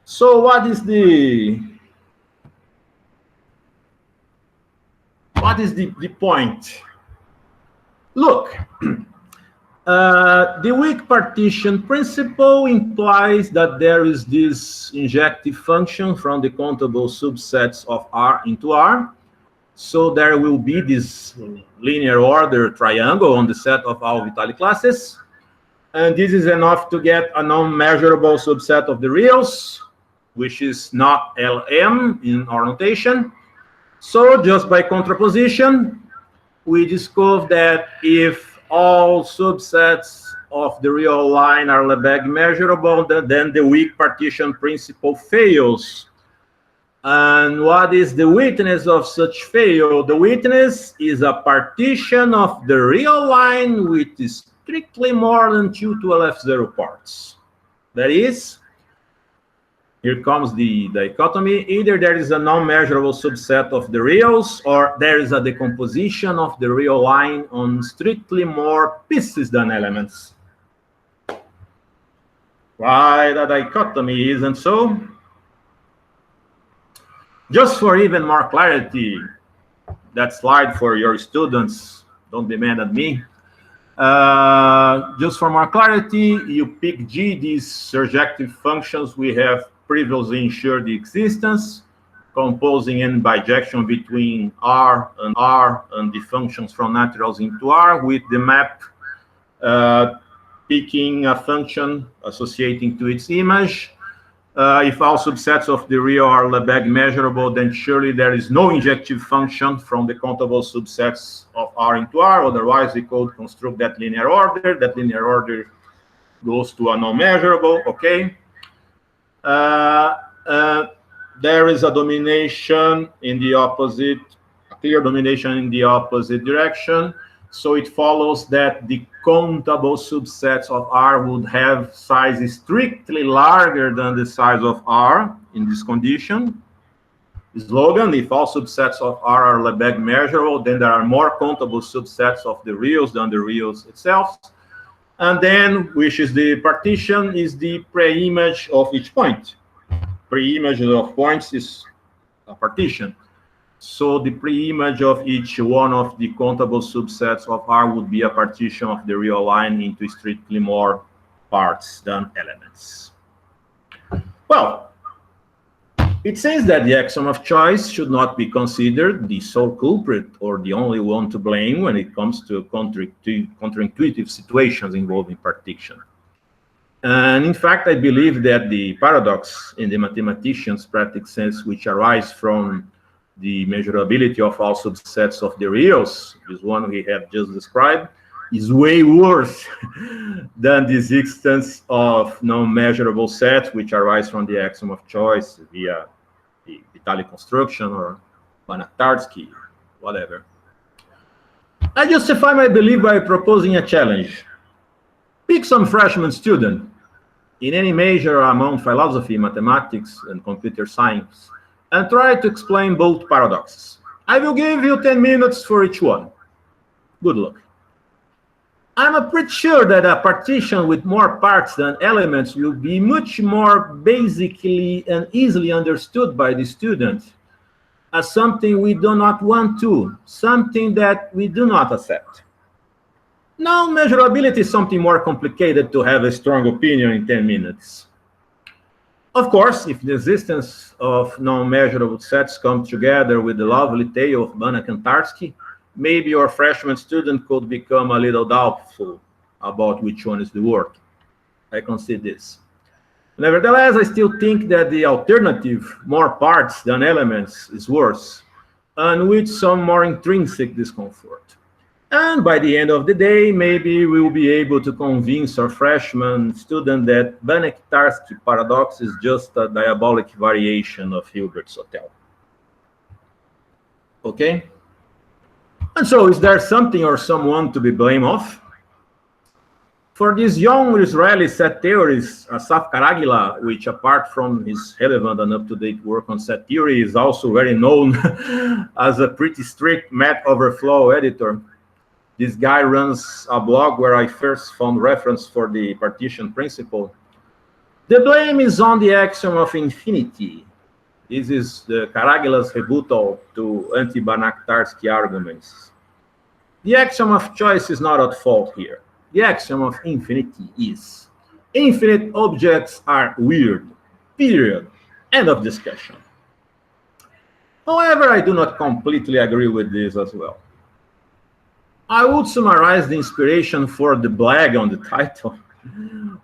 So what is the point? Look, the weak partition principle implies that there is this injective function from the countable subsets of R into R. So there will be this linear order triangle on the set of all Vitalis classes. And this is enough to get a non-measurable subset of the reals, which is not LM in our notation. So just by contraposition, we discover that if all subsets of the real line are Lebesgue measurable, then the weak partition principle fails. And what is the witness of such fail? The witness is a partition of the real line which is strictly more than 2 to LF0 parts. That is, here comes the dichotomy. Either there is a non-measurable subset of the reals, or there is a decomposition of the real line on strictly more pieces than elements. Why the dichotomy isn't so? Just for even more clarity, that slide for your students, don't be mad at me. Just for more clarity, you pick G, these surjective functions we have previously ensured the existence, composing n bijection between R and the functions from naturals into R with the map picking a function associating to its image. If all subsets of the real are Lebesgue measurable, then surely there is no injective function from the countable subsets of R into R. Otherwise, we could construct that linear order. That linear order goes to a non-measurable, okay? There is a domination in the opposite, a clear domination in the opposite direction. So it follows that the countable subsets of R would have sizes strictly larger than the size of R in this condition. The slogan, if all subsets of R are Lebesgue measurable, then there are more countable subsets of the reals than the reals itself. And then, which is the partition, is the pre-image of each point. Pre-image of points is a partition. So the pre-image of each one of the countable subsets of R would be a partition of the real line into strictly more parts than elements. Well, it says that the axiom of choice should not be considered the sole culprit or the only one to blame when it comes to counterintuitive situations involving partition. And in fact, I believe that the paradox in the mathematician's practical sense, which arise from the measurability of all subsets of the reals, this one we have just described, is way worse than the existence of non-measurable sets which arise from the axiom of choice via the Vitalis Construction or Banach-Tarski, whatever. I justify my belief by proposing a challenge. Pick some freshman student in any major among philosophy, mathematics, and computer science, and try to explain both paradoxes. I will give you 10 minutes for each one. Good luck. I'm pretty sure that a partition with more parts than elements will be much more basically and easily understood by the student as something we do not want to, something that we do not accept. Now, measurability is something more complicated to have a strong opinion in 10 minutes. Of course, if the existence of non-measurable sets comes together with the lovely tale of Banach and Tarski, maybe your freshman student could become a little doubtful about which one is the work. I concede this. Nevertheless, I still think that the alternative, more parts than elements, is worse, and with some more intrinsic discomfort. And by the end of the day, maybe we will be able to convince our freshman student that Banach-Tarski Paradox is just a diabolic variation of Hilbert's Hotel. Okay? And so, is there something or someone to be blamed of? For this young Israeli set theorist, Asaf Karagila, which apart from his relevant and up-to-date work on set theory, is also very known as a pretty strict math overflow editor. This guy runs a blog where I first found reference for the Partition Principle. The blame is on the axiom of infinity. This is the Karagila's rebuttal to anti-Banach-Tarski arguments. The axiom of choice is not at fault here. The axiom of infinity is. Infinite objects are weird. Period. End of discussion. However, I do not completely agree with this as well. I would summarize the inspiration for the blag on the title,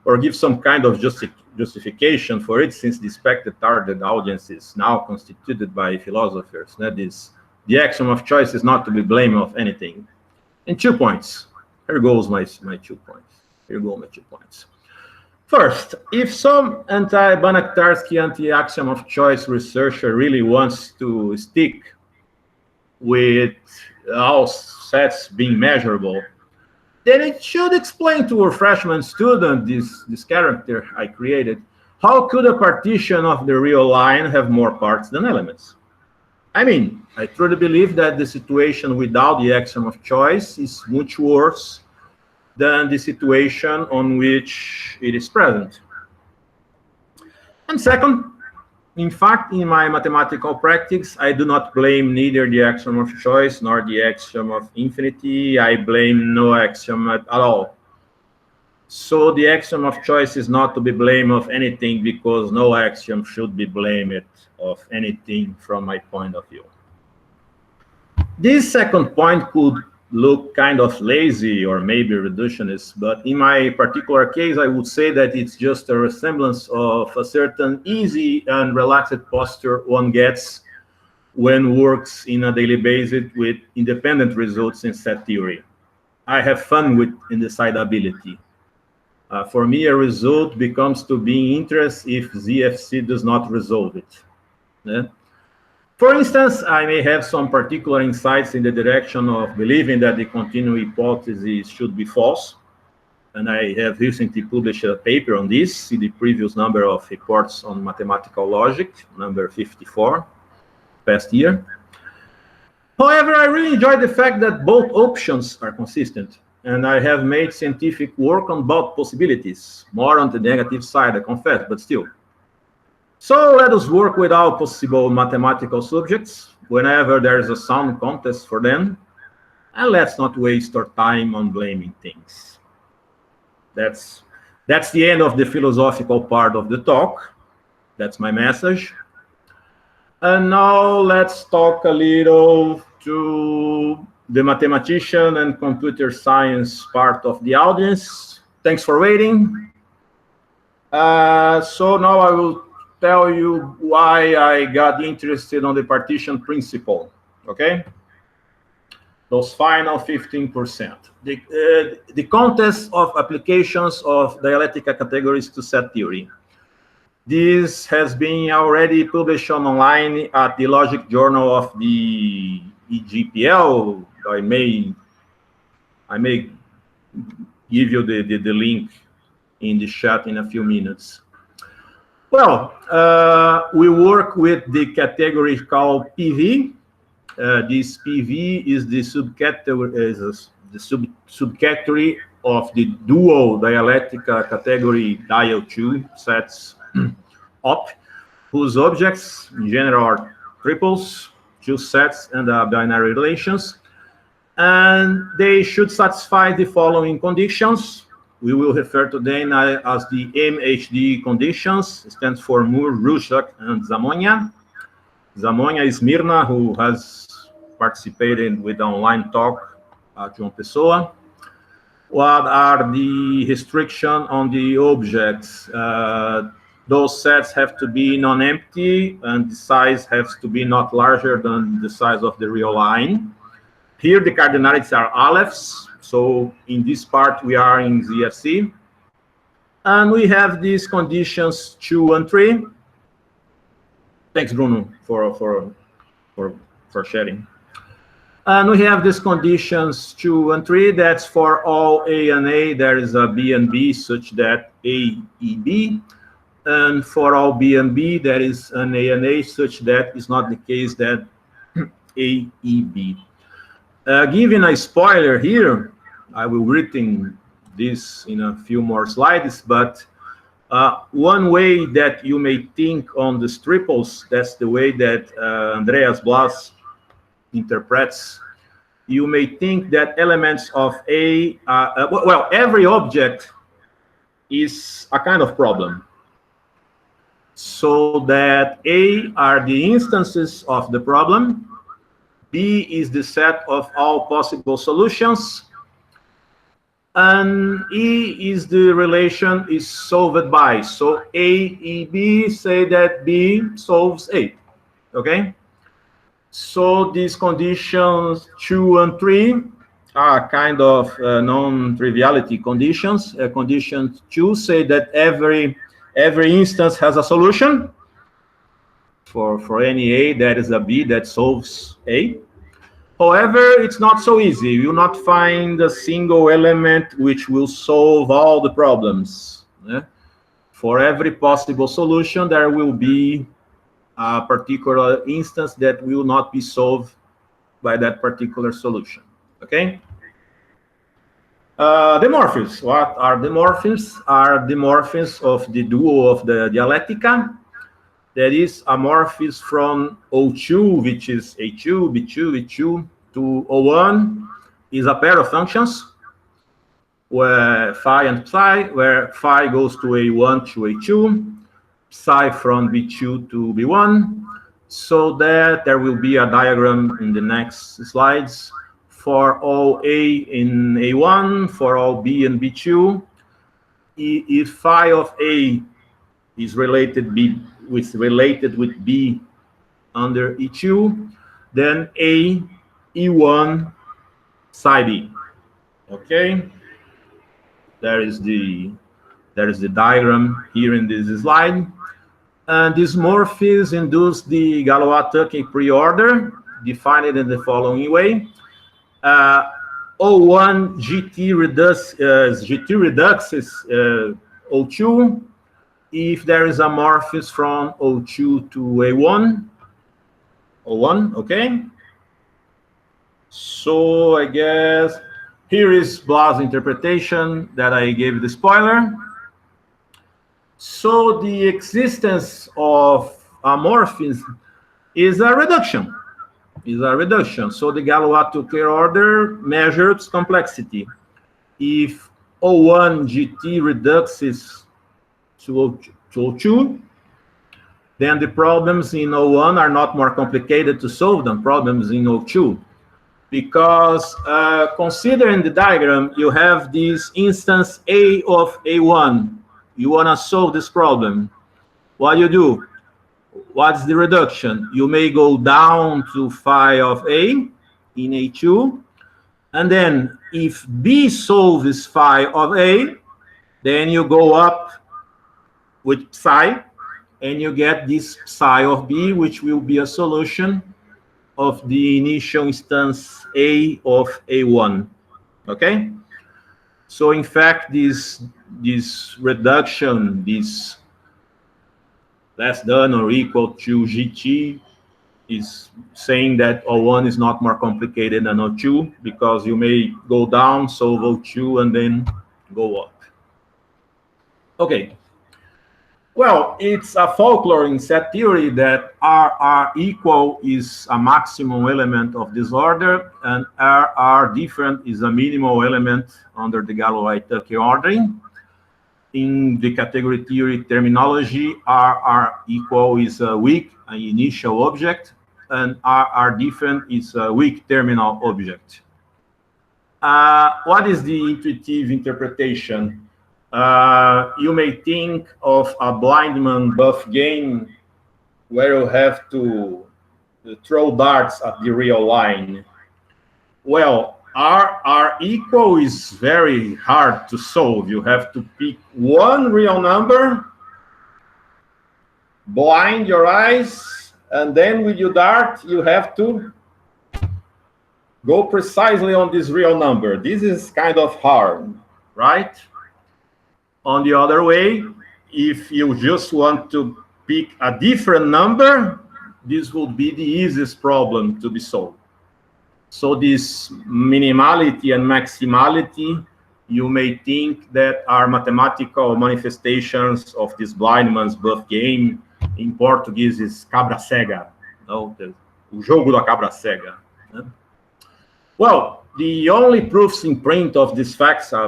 or give some kind of justification for it, since the expected target audience is now constituted by philosophers. That is, the axiom of choice is not to be blamed of anything. In 2 points. Here goes my 2 points. Here go my 2 points. First, if some anti-Banach-Tarski, anti-axiom of choice researcher really wants to stick with all sets being measurable, then it should explain to a freshman student, this character I created, how could a partition of the real line have more parts than elements? I mean, I truly believe that the situation without the axiom of choice is much worse than the situation on which it is present. And second, in fact, in my mathematical practice, I do not blame neither the axiom of choice nor the axiom of infinity. I blame no axiom at all. So the axiom of choice is not to be blamed of anything, because no axiom should be blamed of anything from my point of view. This second point could look kind of lazy or maybe reductionist, but in my particular case, I would say that it's just a resemblance of a certain easy and relaxed posture one gets when works in a daily basis with independent results in set theory. I have fun with indecidability. For me, a result becomes to be interest if ZFC does not resolve it. Yeah? For instance, I may have some particular insights in the direction of believing that the continuum hypothesis should be false. And I have recently published a paper on this in the previous number of reports on mathematical logic, number 54, past year. However, I really enjoy the fact that both options are consistent. And I have made scientific work on both possibilities, more on the negative side, I confess, but still. So let us work with all possible mathematical subjects. whenever there's a sound contest for them, and let's not waste our time on blaming things. That's the end of the philosophical part of the talk. That's my message. And now let's talk a little to the mathematician and computer science part of the audience. Thanks for waiting. So now I will tell you why I got interested on the partition principle, okay? Those final 15%. The contest of applications of dialectical categories to set theory. This has been already published online at the Logic Journal of the EGPL. I may give you the link in the chat in a few minutes. Well, we work with the category called PV. This PV is the subcategory of the dual dialectical category dial2 sets op, whose objects in general are triples, two sets, and binary relations. And they should satisfy the following conditions. We will refer to them as the MHD conditions. It stands for Moore, Ruszak, and Zamonia. Zamonia is Mirna, who has participated with the online talk at João Pessoa. What are the restrictions on the objects? Those sets have to be non-empty, and the size has to be not larger than the size of the real line. Here, the cardinalities are alephs. So in this part, we are in ZFC. And we have these conditions 2 and 3. Thanks, Bruno, for sharing. And we have these conditions 2 and 3. That's for all A and A, there is a B and B such that A, E, B. And for all B and B, there is an A and A such that it's not the case that A, E, B. Giving a spoiler here, I will written this in a few more slides, but one way that you may think on the triples, that's the way that Andreas Blas interprets. You may think that elements of A, well, every object is a kind of problem. So that A are the instances of the problem, B is the set of all possible solutions, and E is the relation is solved by. So A, E, B say that B solves A, okay? So these conditions 2 and 3 are kind of non-triviality conditions. Condition 2 say that every instance has a solution. For any A, there is a B that solves A. However, it's not so easy. You will not find a single element which will solve all the problems. For every possible solution, there will be a particular instance that will not be solved by that particular solution. Okay? The morphisms. What are the morphisms? Are the morphisms of the duo of the dialectica. That is a morphism from O2, which is A2, B2, E2, to O1 is a pair of functions where phi and psi, where phi goes to A1 to A2, psi from B2 to B1, so that there will be a diagram in the next slides for all A in A1, for all B and B2. If phi of A is related with B under E2, then A, E1, psi B. Okay? There is the diagram here in this slide. And this morphism induce the Galois-Tuckey preorder, defined in the following way. O1 GT reduces O2 if there is a morphism from O2 to A1. O1, okay? So I guess here is Blas' interpretation that I gave the spoiler. So the existence of a morphism is a reduction. is a reduction. So the Galois-Tucker order measures complexity. If O1 GT reduces to O2, then the problems in O1 are not more complicated to solve than problems in O2. Because considering the diagram, you have this instance A of A1. You want to solve this problem. What do you do? What's the reduction? You may go down to phi of A in A2. And then if B solves phi of A, then you go up with psi, and you get this psi of B, which will be a solution of the initial instance A of A1. Okay? So in fact, this reduction, this less than or equal to GT, is saying that O1 is not more complicated than O2, because you may go down, solve O2, and then go up. Okay. Well, it's a folklore in set theory that RR equal is a maximum element of this order, and RR different is a minimal element under the Galois-Tucker ordering. In the category theory terminology, RR equal is a weak initial object, and RR different is a weak terminal object. What is the intuitive interpretation? You may think of a blind man buff game where you have to throw darts at the real line. Well, RR equal is very hard to solve. You have to pick one real number, blind your eyes, and then with your dart, you have to go precisely on this real number. This is kind of hard, right? On the other way, if you just want to pick a different number, this would be the easiest problem to be solved. So this minimality and maximality, you may think that are mathematical manifestations of this blind man's buff game. In Portuguese is cabra cega, no? O jogo da cabra cega. Well, the only proofs in print of these facts are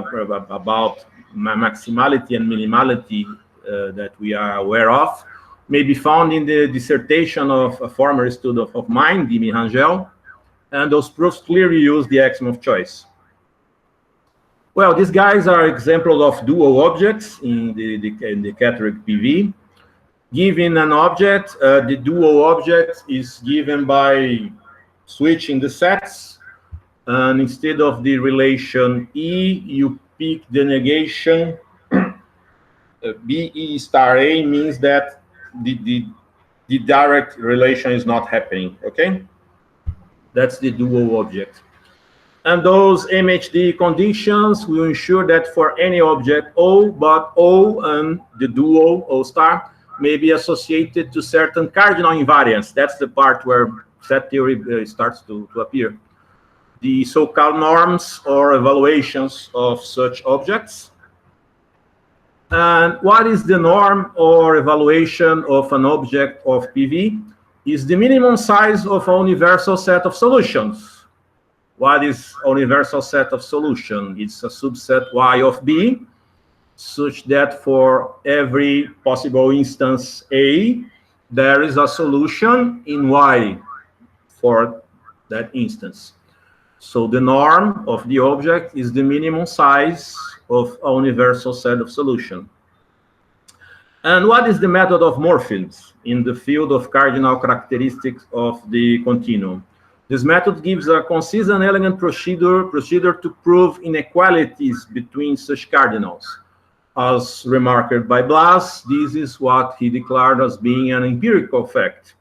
about maximality and minimality that we are aware of may be found in the dissertation of a former student of mine, Dimi Rangel, and those proofs clearly use the axiom of choice. Well, these guys are examples of dual objects in the category PV. Given an object, the dual object is given by switching the sets, and instead of the relation E, you pick the negation. BE star A means that the direct relation is not happening, okay? That's the dual object. And those MHD conditions will ensure that for any object O, but O and the dual O star may be associated to certain cardinal invariants. That's the part where set theory starts to appear. The so-called norms or evaluations of such objects. And what is the norm or evaluation of an object of PV? Is the minimum size of a universal set of solutions. What is a universal set of solution? It's a subset Y of B, such that for every possible instance A, there is a solution in Y for that instance. So the norm of the object is the minimum size of a universal set of solution. And what is the method of morphisms in the field of cardinal characteristics of the continuum? This method gives a concise and elegant procedure to prove inequalities between such cardinals. As remarked by Blas, this is what he declared as being an empirical fact.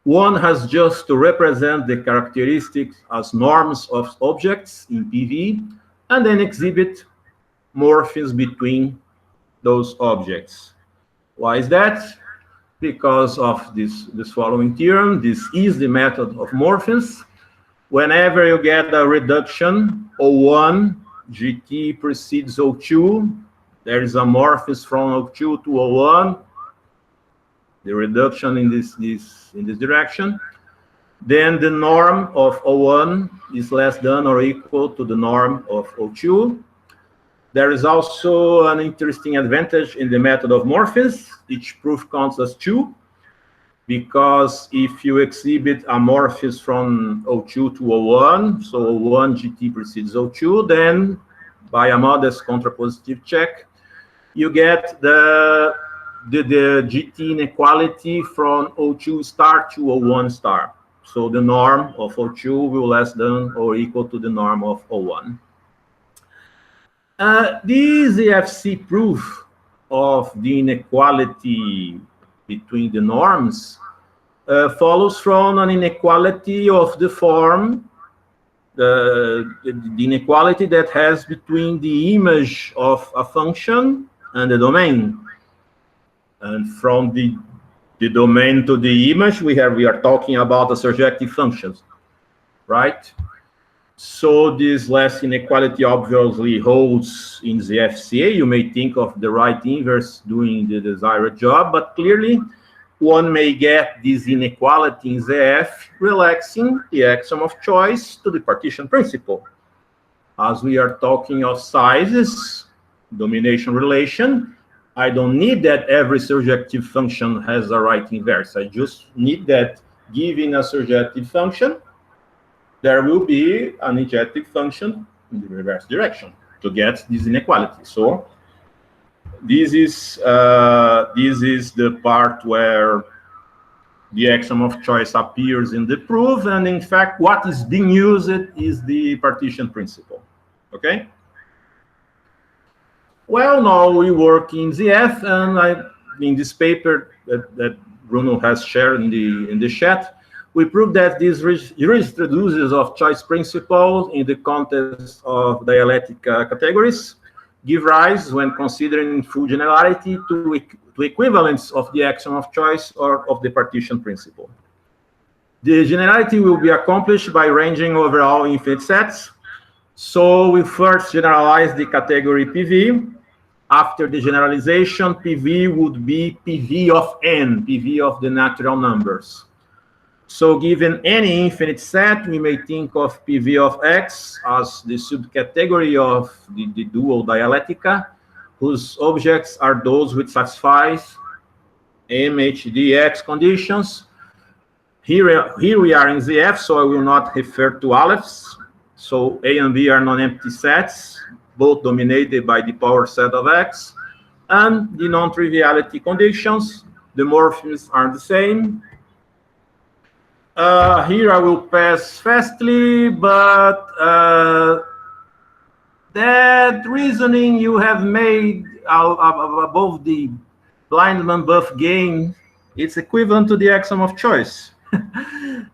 One has just to represent the characteristics as norms of objects in PV, and then exhibit morphisms between those objects. Why is that? Because of this following theorem. This is the method of morphisms. Whenever you get a reduction, O1, GT precedes O2, there is a morphism from O2 to O1, the reduction in this direction. then the norm of O1 is less than or equal to the norm of O2. There is also an interesting advantage in the method of morphisms. Each proof counts as 2, because if you exhibit a morphism from O2 to O1, so O1 GT precedes O2, then by a modest contrapositive check, you get the GT inequality from O2 star to O1 star. So the norm of O2 will less than or equal to the norm of O1. This EFC proof of the inequality between the norms follows from an inequality of the form, the inequality that has between the image of a function and the domain. And from the domain to the image, we are talking about the surjective functions, right? So this last inequality obviously holds in the FCA. You may think of the right inverse doing the desired job, but clearly one may get this inequality in ZF relaxing the axiom of choice to the partition principle. As we are talking of sizes, domination relation, I don't need that every surjective function has a right inverse. I just need that given a surjective function, there will be an injective function in the reverse direction to get this inequality. So this is the part where the axiom of choice appears in the proof, and in fact, what is being used is the partition principle. Okay. Well, now we work in ZF, and in this paper that Bruno has shared in the chat, we prove that this jurisprudence of choice principle in the context of dialectic categories give rise, when considering full generality, to equivalence of the axiom of choice or of the partition principle. The generality will be accomplished by ranging over all infinite sets. So we first generalize the category PV. After the generalization, PV would be PV of n, PV of the natural numbers. So given any infinite set, we may think of PV of X as the subcategory of the dual dialectica, whose objects are those which satisfy MHDX conditions. Here we are in ZF, so I will not refer to Alephs. So A and B are non-empty sets, both dominated by the power set of X. And the non-triviality conditions, the morphisms are the same. Here I will pass fastly, but that reasoning you have made above the Blindman buff game, it's equivalent to the axiom of choice.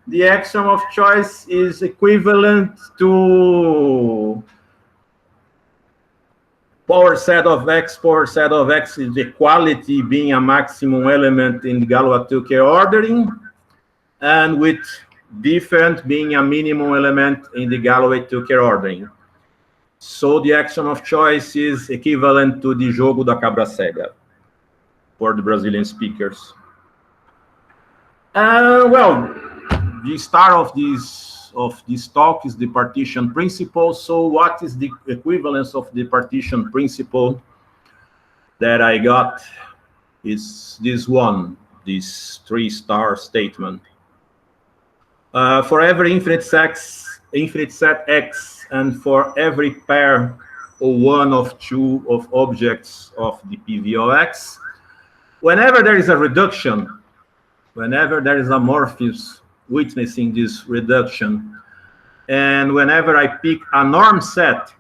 The axiom of choice is equivalent to power set of X is equality being a maximum element in the Galois-Tucker ordering, and with different being a minimum element in the Galois-Tucker ordering. So the axiom of choice is equivalent to the jogo da cabra cega for the Brazilian speakers. Well, the start of this talk is the partition principle. So what is the equivalence of the partition principle that I got? Is this one, this 3-star statement. For every infinite set X, and for every pair or one of two of objects of the PV of X, whenever there is a reduction, whenever there is a morphism witnessing this reduction, and whenever I pick a norm set,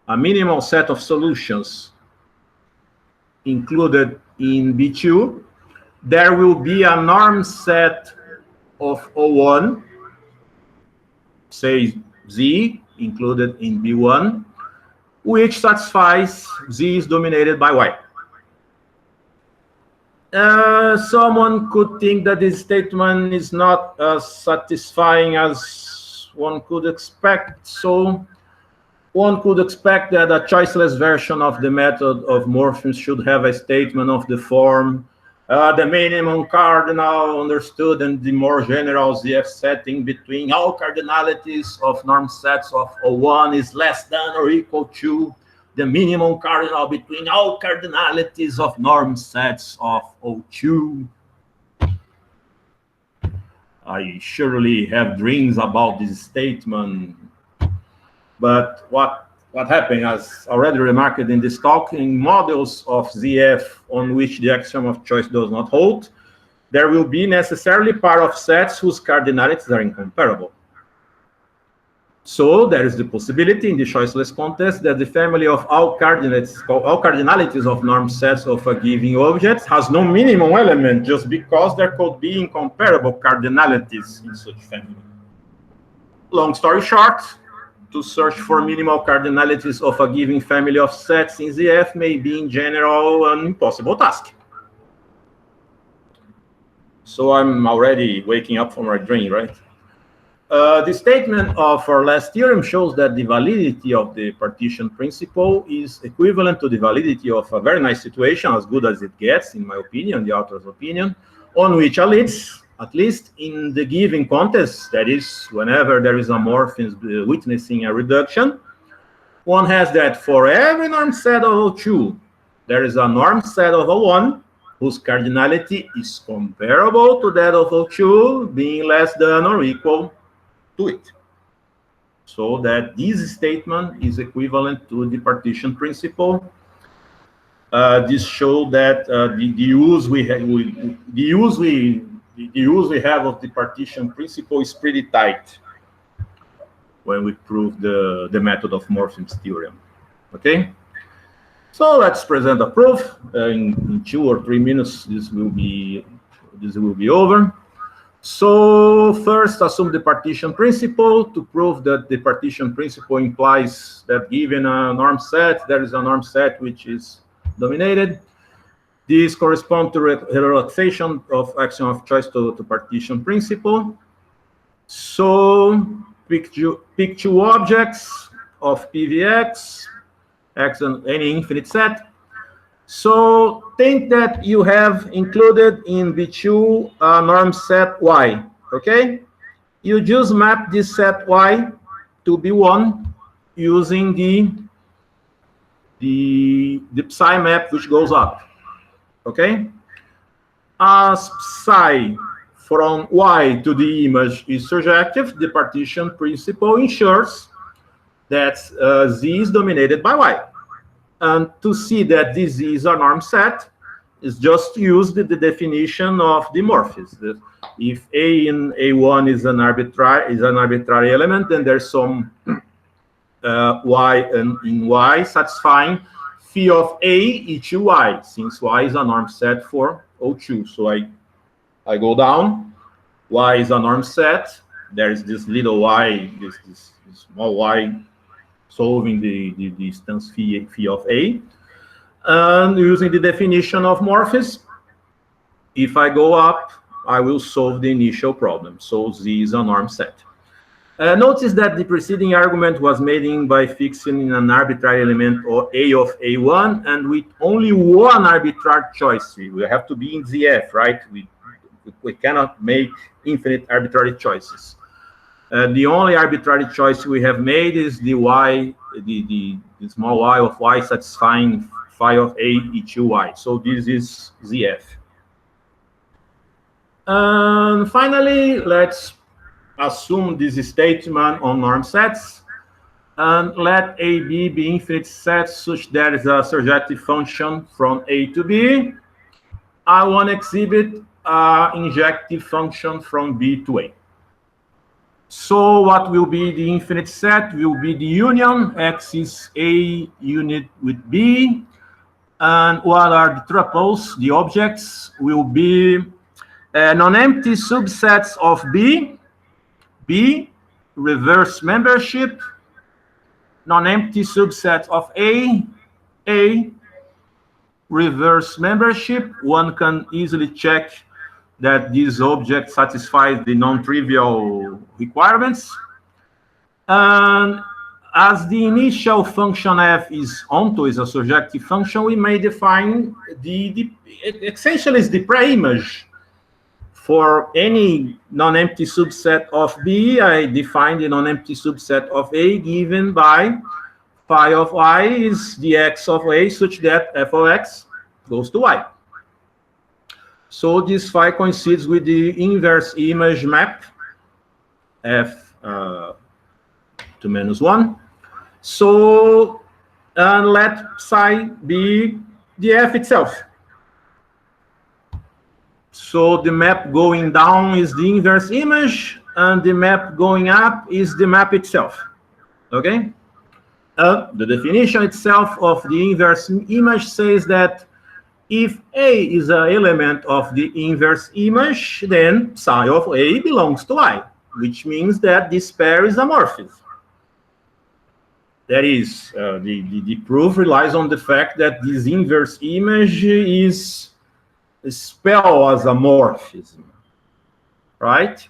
a minimal set of solutions included in B2, there will be a norm set of O1, say Z, included in B1, which satisfies Z is dominated by Y. Someone could think that this statement is not as satisfying as one could expect. So one could expect that a choiceless version of the method of morphisms should have a statement of the form The minimum cardinal understood in the more general ZF setting between all cardinalities of norm sets of O1 is less than or equal to the minimum cardinal between all cardinalities of norm sets of O2. I surely have dreams about this statement, but what happened, as already remarked in this talk, in models of ZF on which the axiom of choice does not hold, there will be necessarily part of sets whose cardinalities are incomparable. So there is the possibility in the choiceless context that the family of all cardinalities of norm sets of a given object has no minimum element just because there could be incomparable cardinalities in such family. Long story short, to search for minimal cardinalities of a given family of sets in ZF may be in general an impossible task. So I'm already waking up from my dream, right? The statement of our last theorem shows that the validity of the partition principle is equivalent to the validity of a very nice situation, as good as it gets, in my opinion, the author's opinion, on which at least in the given context, that is, whenever there is a morphism witnessing a reduction, one has that for every norm set of O2, there is a norm set of O1 whose cardinality is comparable to that of O2, being less than or equal to it. So that this statement is equivalent to the partition principle. This shows that the use we have of the partition principle is pretty tight when we prove the method of morphisms theorem. Okay, so let's present a proof. In 2 or 3 minutes, this will be over. So first, assume the partition principle. To prove that the partition principle implies that given a norm set, there is a norm set which is dominated. These correspond to relaxation of axiom of choice to partition principle. So pick two objects of PVX, X and any infinite set. So think that you have included in B2 a norm set Y, okay? You just map this set Y to B1 using the psi map which goes up, okay? As psi from Y to the image is surjective, the partition principle ensures that Z is dominated by Y. And to see that this is a norm set, is just use the definition of the morphism. If A in A1 is an arbitrary element, then there's some Y in Y satisfying phi of A each to Y, since Y is a norm set for O2. So I go down. Y is a norm set. There is this little y, this small y, solving the distance phi of A. And using the definition of morphism, if I go up, I will solve the initial problem. So Z is a norm set. Notice that the preceding argument was made by fixing in an arbitrary element or A of A1, and with only one arbitrary choice. We have to be in ZF, right? We cannot make infinite arbitrary choices. The only arbitrary choice we have made is the y, the small y of y satisfying phi of A each to Y. So this is ZF. And finally, let's assume this statement on norm sets and let AB be infinite sets such that is a surjective function from A to B. I want to exhibit an injective function from B to A. So what will be the infinite set? Will be the union. X is A unit with B. And what are the triples? The objects will be non-empty subsets of B, B, reverse membership, non-empty subset of A, reverse membership. One can easily check that this object satisfies the non-trivial requirements. And as the initial function f is onto, is a surjective function, we may define essentially is the pre-image. For any non-empty subset of B, I define the non-empty subset of A given by phi of I is the x of A such that f of x goes to y. So this phi coincides with the inverse image map f to -1. So let psi be the f itself. So the map going down is the inverse image, and the map going up is the map itself. Okay? The definition itself of the inverse image says that if A is an element of the inverse image, then psi of A belongs to I, which means that this pair is amorphism. That is, the proof relies on the fact that this inverse image is spelled as amorphism, right?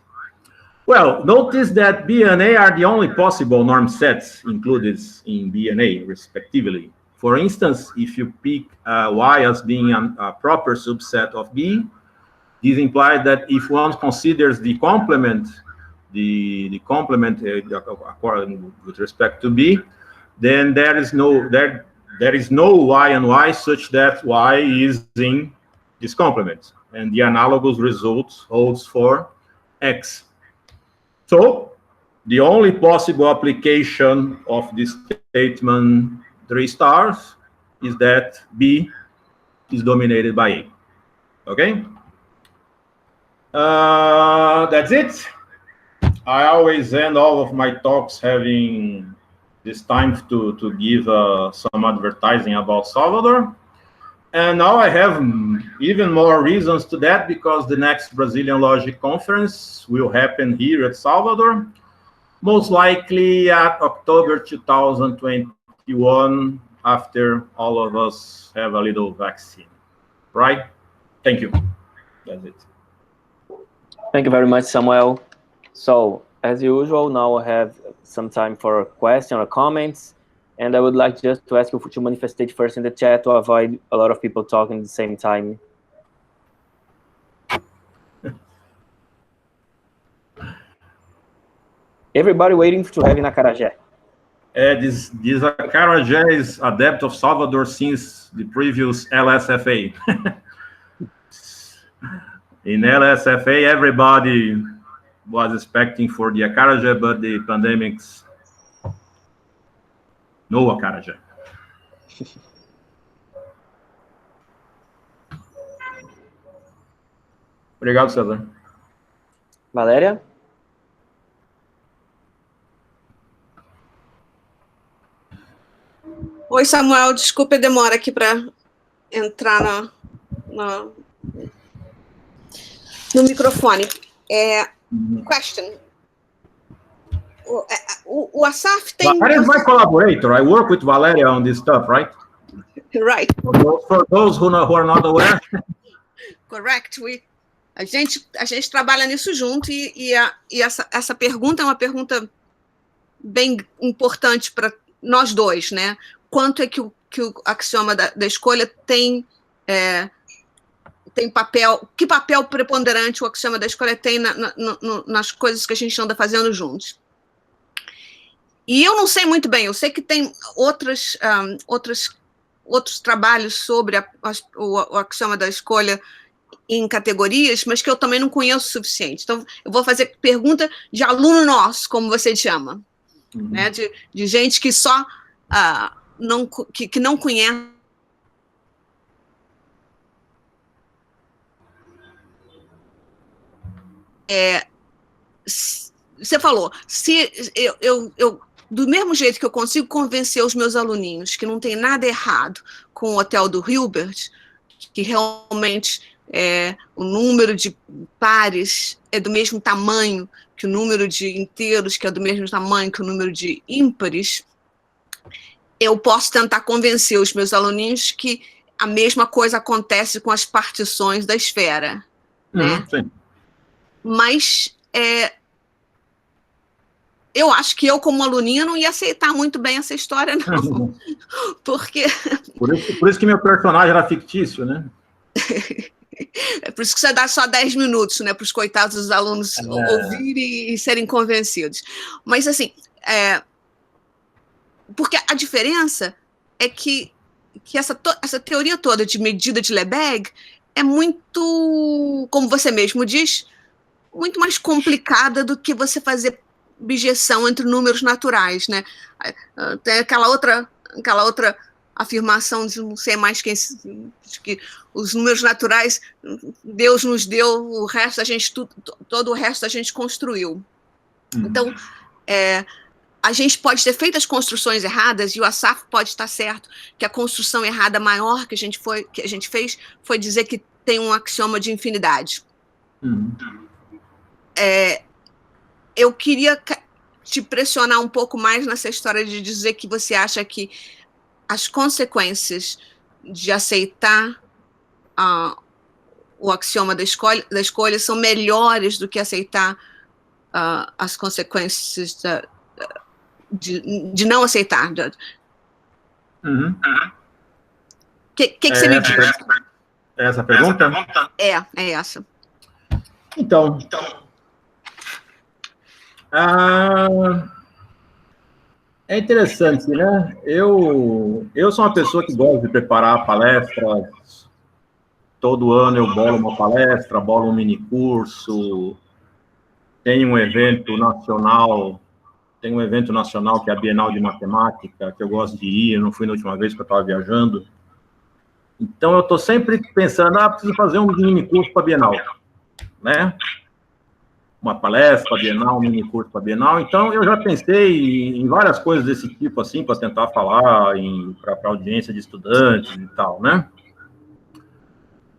Well, notice that B and A are the only possible norm sets included in B and A, respectively. For instance, if you pick Y as being a proper subset of B, this implies that if one considers the complement, according with respect to B, then there is no Y and Y such that Y is in this complement, and the analogous result holds for X. So the only possible application of this statement 3 stars is that B is dominated by A. Okay? That's it. I always end all of my talks having this time to give some advertising about Salvador. And now I have even more reasons to that, because the next Brazilian Logic Conference will happen here at Salvador, most likely at October 2021, after all of us have a little vaccine. Right? Thank you. That's it.
Thank you very much, Samuel. So, as usual, now I have some time for questions or comments. And I would like just to ask you to manifestate first in the chat to avoid a lot of people talking at the same time. Everybody waiting to have in Acarajé.
This Acarajé is a debt of Salvador since the previous LSFA. In LSFA, everybody was expecting for the Acarajé, but the pandemics. No Acarajé. Obrigado, César.
Valéria?
Oi, Samuel. Desculpa a demora aqui para entrar no microfone. Question. O Asaf tem...
Valeria is my collaborator. I work with Valeria on this stuff, right?
Right.
For those who are not aware.
Correct. A gente trabalha nisso junto e essa pergunta é uma pergunta bem importante para nós dois, né? Quanto é que o axioma da escolha tem papel, que papel preponderante o axioma da escolha tem nas coisas que a gente anda fazendo juntos. E eu não sei muito bem, eu sei que tem outros trabalhos sobre o axioma da escolha em categorias, mas que eu também não conheço o suficiente. Então, eu vou fazer pergunta de aluno nosso, como você chama, né? De gente que só que não conhece. Você falou, se eu do mesmo jeito que eu consigo convencer os meus aluninhos que não tem nada errado com o hotel do Hilbert, que realmente o número de pares é do mesmo tamanho que o número de inteiros, que é do mesmo tamanho que o número de ímpares, eu posso tentar convencer os meus aluninhos que a mesma coisa acontece com as partições da esfera, né?
Sim.
Mas eu acho que eu, como aluninha, não ia aceitar muito bem essa história, não. Porque...
Por isso que meu personagem era fictício, né?
É por isso que você dá só 10 minutos, né, para os coitados dos alunos ouvirem e serem convencidos. Mas, assim, porque a diferença é que essa teoria toda de medida de Lebesgue é muito, como você mesmo diz, muito mais complicada do que você fazer objeção entre números naturais, né? Tem aquela outra afirmação de não sei mais quem, de que os números naturais, Deus nos deu, o resto a gente, todo o resto a gente construiu. Então, a gente pode ter feito as construções erradas, e o Asaf pode estar certo, que a construção errada maior que a gente fez foi dizer que tem um axioma de infinidade. Eu queria te pressionar um pouco mais nessa história de dizer que você acha que as consequências de aceitar o axioma da escolha são melhores do que aceitar as consequências de não aceitar. O que você me diz?
Essa pergunta?
É essa.
Então, é interessante, né? Eu sou uma pessoa que gosta de preparar palestras. Todo ano eu bolo uma palestra, bolo um minicurso. Tem um evento nacional que é a Bienal de Matemática, que eu gosto de ir. Eu não fui na última vez porque eu estava viajando. Então, eu estou sempre pensando, preciso fazer um minicurso para a Bienal, né? Uma palestra para a Bienal, um minicurso para a Bienal. Então, eu já pensei em várias coisas desse tipo, assim, para tentar falar para audiência de estudantes e tal, né?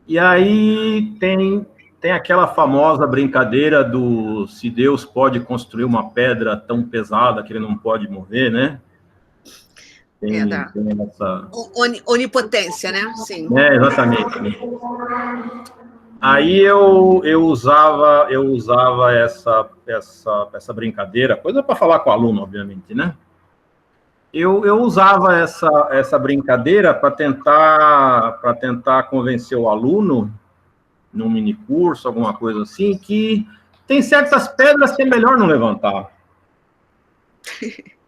E aí tem aquela famosa brincadeira do se Deus pode construir uma pedra tão pesada que ele não pode mover, né? Tem essa...
Onipotência, né? Sim.
Exatamente. Aí eu usava essa brincadeira, coisa para falar com o aluno, obviamente, né? Eu usava essa brincadeira para tentar convencer o aluno, num minicurso, alguma coisa assim, que tem certas pedras que é melhor não levantar.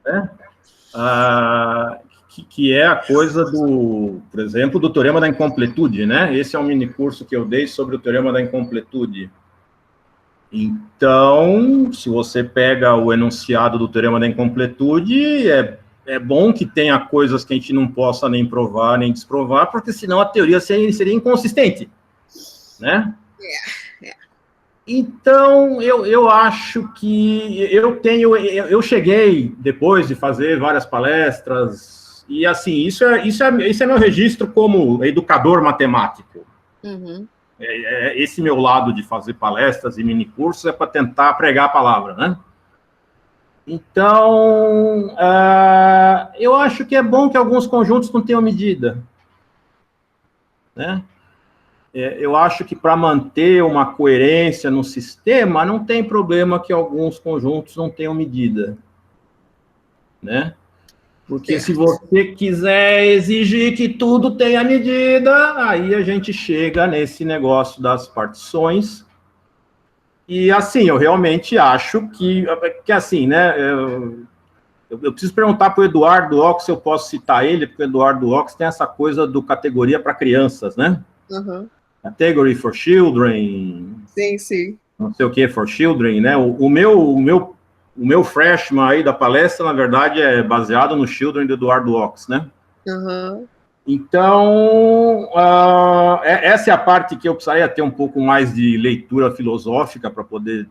Né? Que é a coisa por exemplo, do Teorema da Incompletude, né? Esse é um minicurso que eu dei sobre o Teorema da Incompletude. Então, se você pega o enunciado do Teorema da Incompletude, é bom que tenha coisas que a gente não possa nem provar, nem desprovar, porque senão a teoria seria inconsistente, né? Então, eu acho que eu cheguei, depois de fazer várias palestras, e assim, isso é meu registro como educador matemático. Esse meu lado de fazer palestras e minicursos é para tentar pregar a palavra, né? Então, eu acho que é bom que alguns conjuntos não tenham medida, né? Eu acho que para manter uma coerência no sistema, não tem problema que alguns conjuntos não tenham medida, né? Porque se você quiser exigir que tudo tenha medida, aí a gente chega nesse negócio das partições. E, assim, eu realmente acho que assim, né, eu preciso perguntar para o Eduardo Ox se eu posso citar ele, porque o Eduardo Ox tem essa coisa do categoria para crianças, né? Category for Children.
Sim.
Não sei o que for Children, né? O meu freshman aí da palestra, na verdade, é baseado no Children do Eduardo Ox, né? Então, essa é a parte que eu precisaria ter um pouco mais de leitura filosófica para poder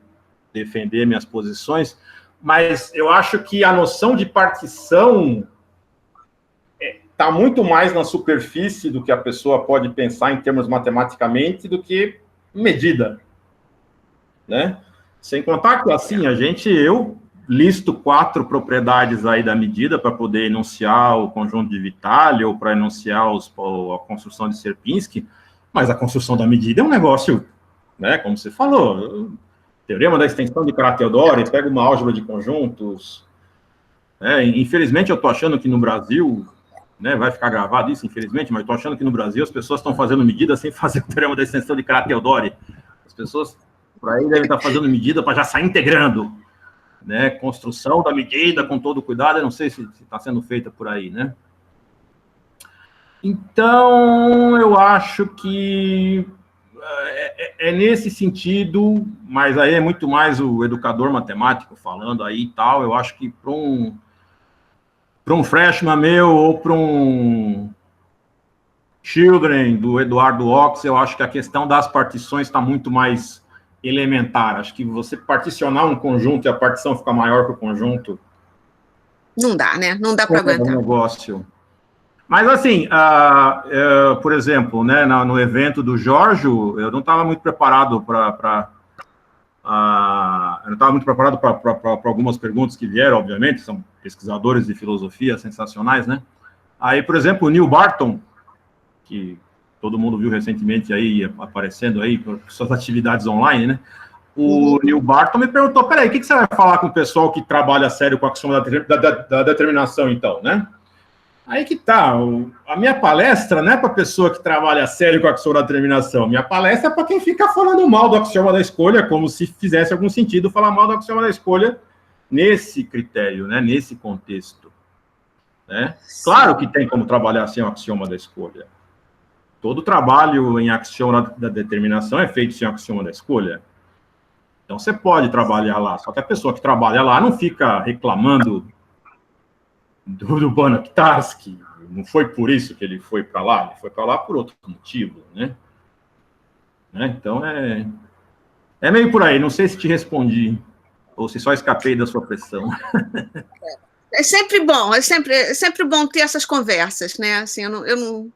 defender minhas posições, mas eu acho que a noção de partição está muito mais na superfície do que a pessoa pode pensar em termos matematicamente do que medida, né? Sem contar que, assim, eu listo 4 propriedades aí da medida para poder enunciar o conjunto de Vitalis ou para enunciar a construção de Sierpinski, mas a construção da medida é um negócio, né, como você falou, Teorema da extensão de Caratteodori, pega uma álgebra de conjuntos. Infelizmente, eu estou achando que no Brasil, né, vai ficar gravado isso, infelizmente, mas estou achando que no Brasil as pessoas estão fazendo medida sem fazer o teorema da extensão de Caratteodori. As pessoas, por aí, devem estar fazendo medida para já sair integrando. Né, construção da medida com todo cuidado, eu não sei se está sendo feita por aí, né? Então, eu acho que é nesse sentido, mas aí é muito mais o educador matemático falando aí e tal. Eu acho que para um freshman meu ou para um children do Eduardo Ox, eu acho que a questão das partições está muito mais elementar. Acho que você particionar um conjunto e a partição ficar maior que o conjunto...
Não dá, né? Não dá para aguentar.
É um negócio... Mas, assim, por exemplo, né, no evento do Jorge, eu não estava muito preparado para algumas perguntas que vieram, obviamente, são pesquisadores de filosofia sensacionais, né? Aí, por exemplo, o Neil Barton, que todo mundo viu recentemente aí, aparecendo aí por suas atividades online, né? O Neil Barton me perguntou, peraí, o que você vai falar com o pessoal que trabalha sério com a axioma da determinação, então, né? Aí que tá, a minha palestra não é para pessoa que trabalha sério com a axioma da determinação, minha palestra é para quem fica falando mal do axioma da escolha, como se fizesse algum sentido falar mal do axioma da escolha nesse critério, né, nesse contexto. Né? Claro que tem como trabalhar sem o axioma da escolha. Todo trabalho em axioma da determinação é feito sem o axioma da escolha. Então você pode trabalhar lá, só que a pessoa que trabalha lá não fica reclamando do Banach-Tarski, não foi por isso que ele foi para lá, ele foi para lá por outro motivo, né? Então, é meio por aí, não sei se te respondi, ou se só escapei da sua pressão.
É sempre bom, é sempre bom ter essas conversas, né? Assim, eu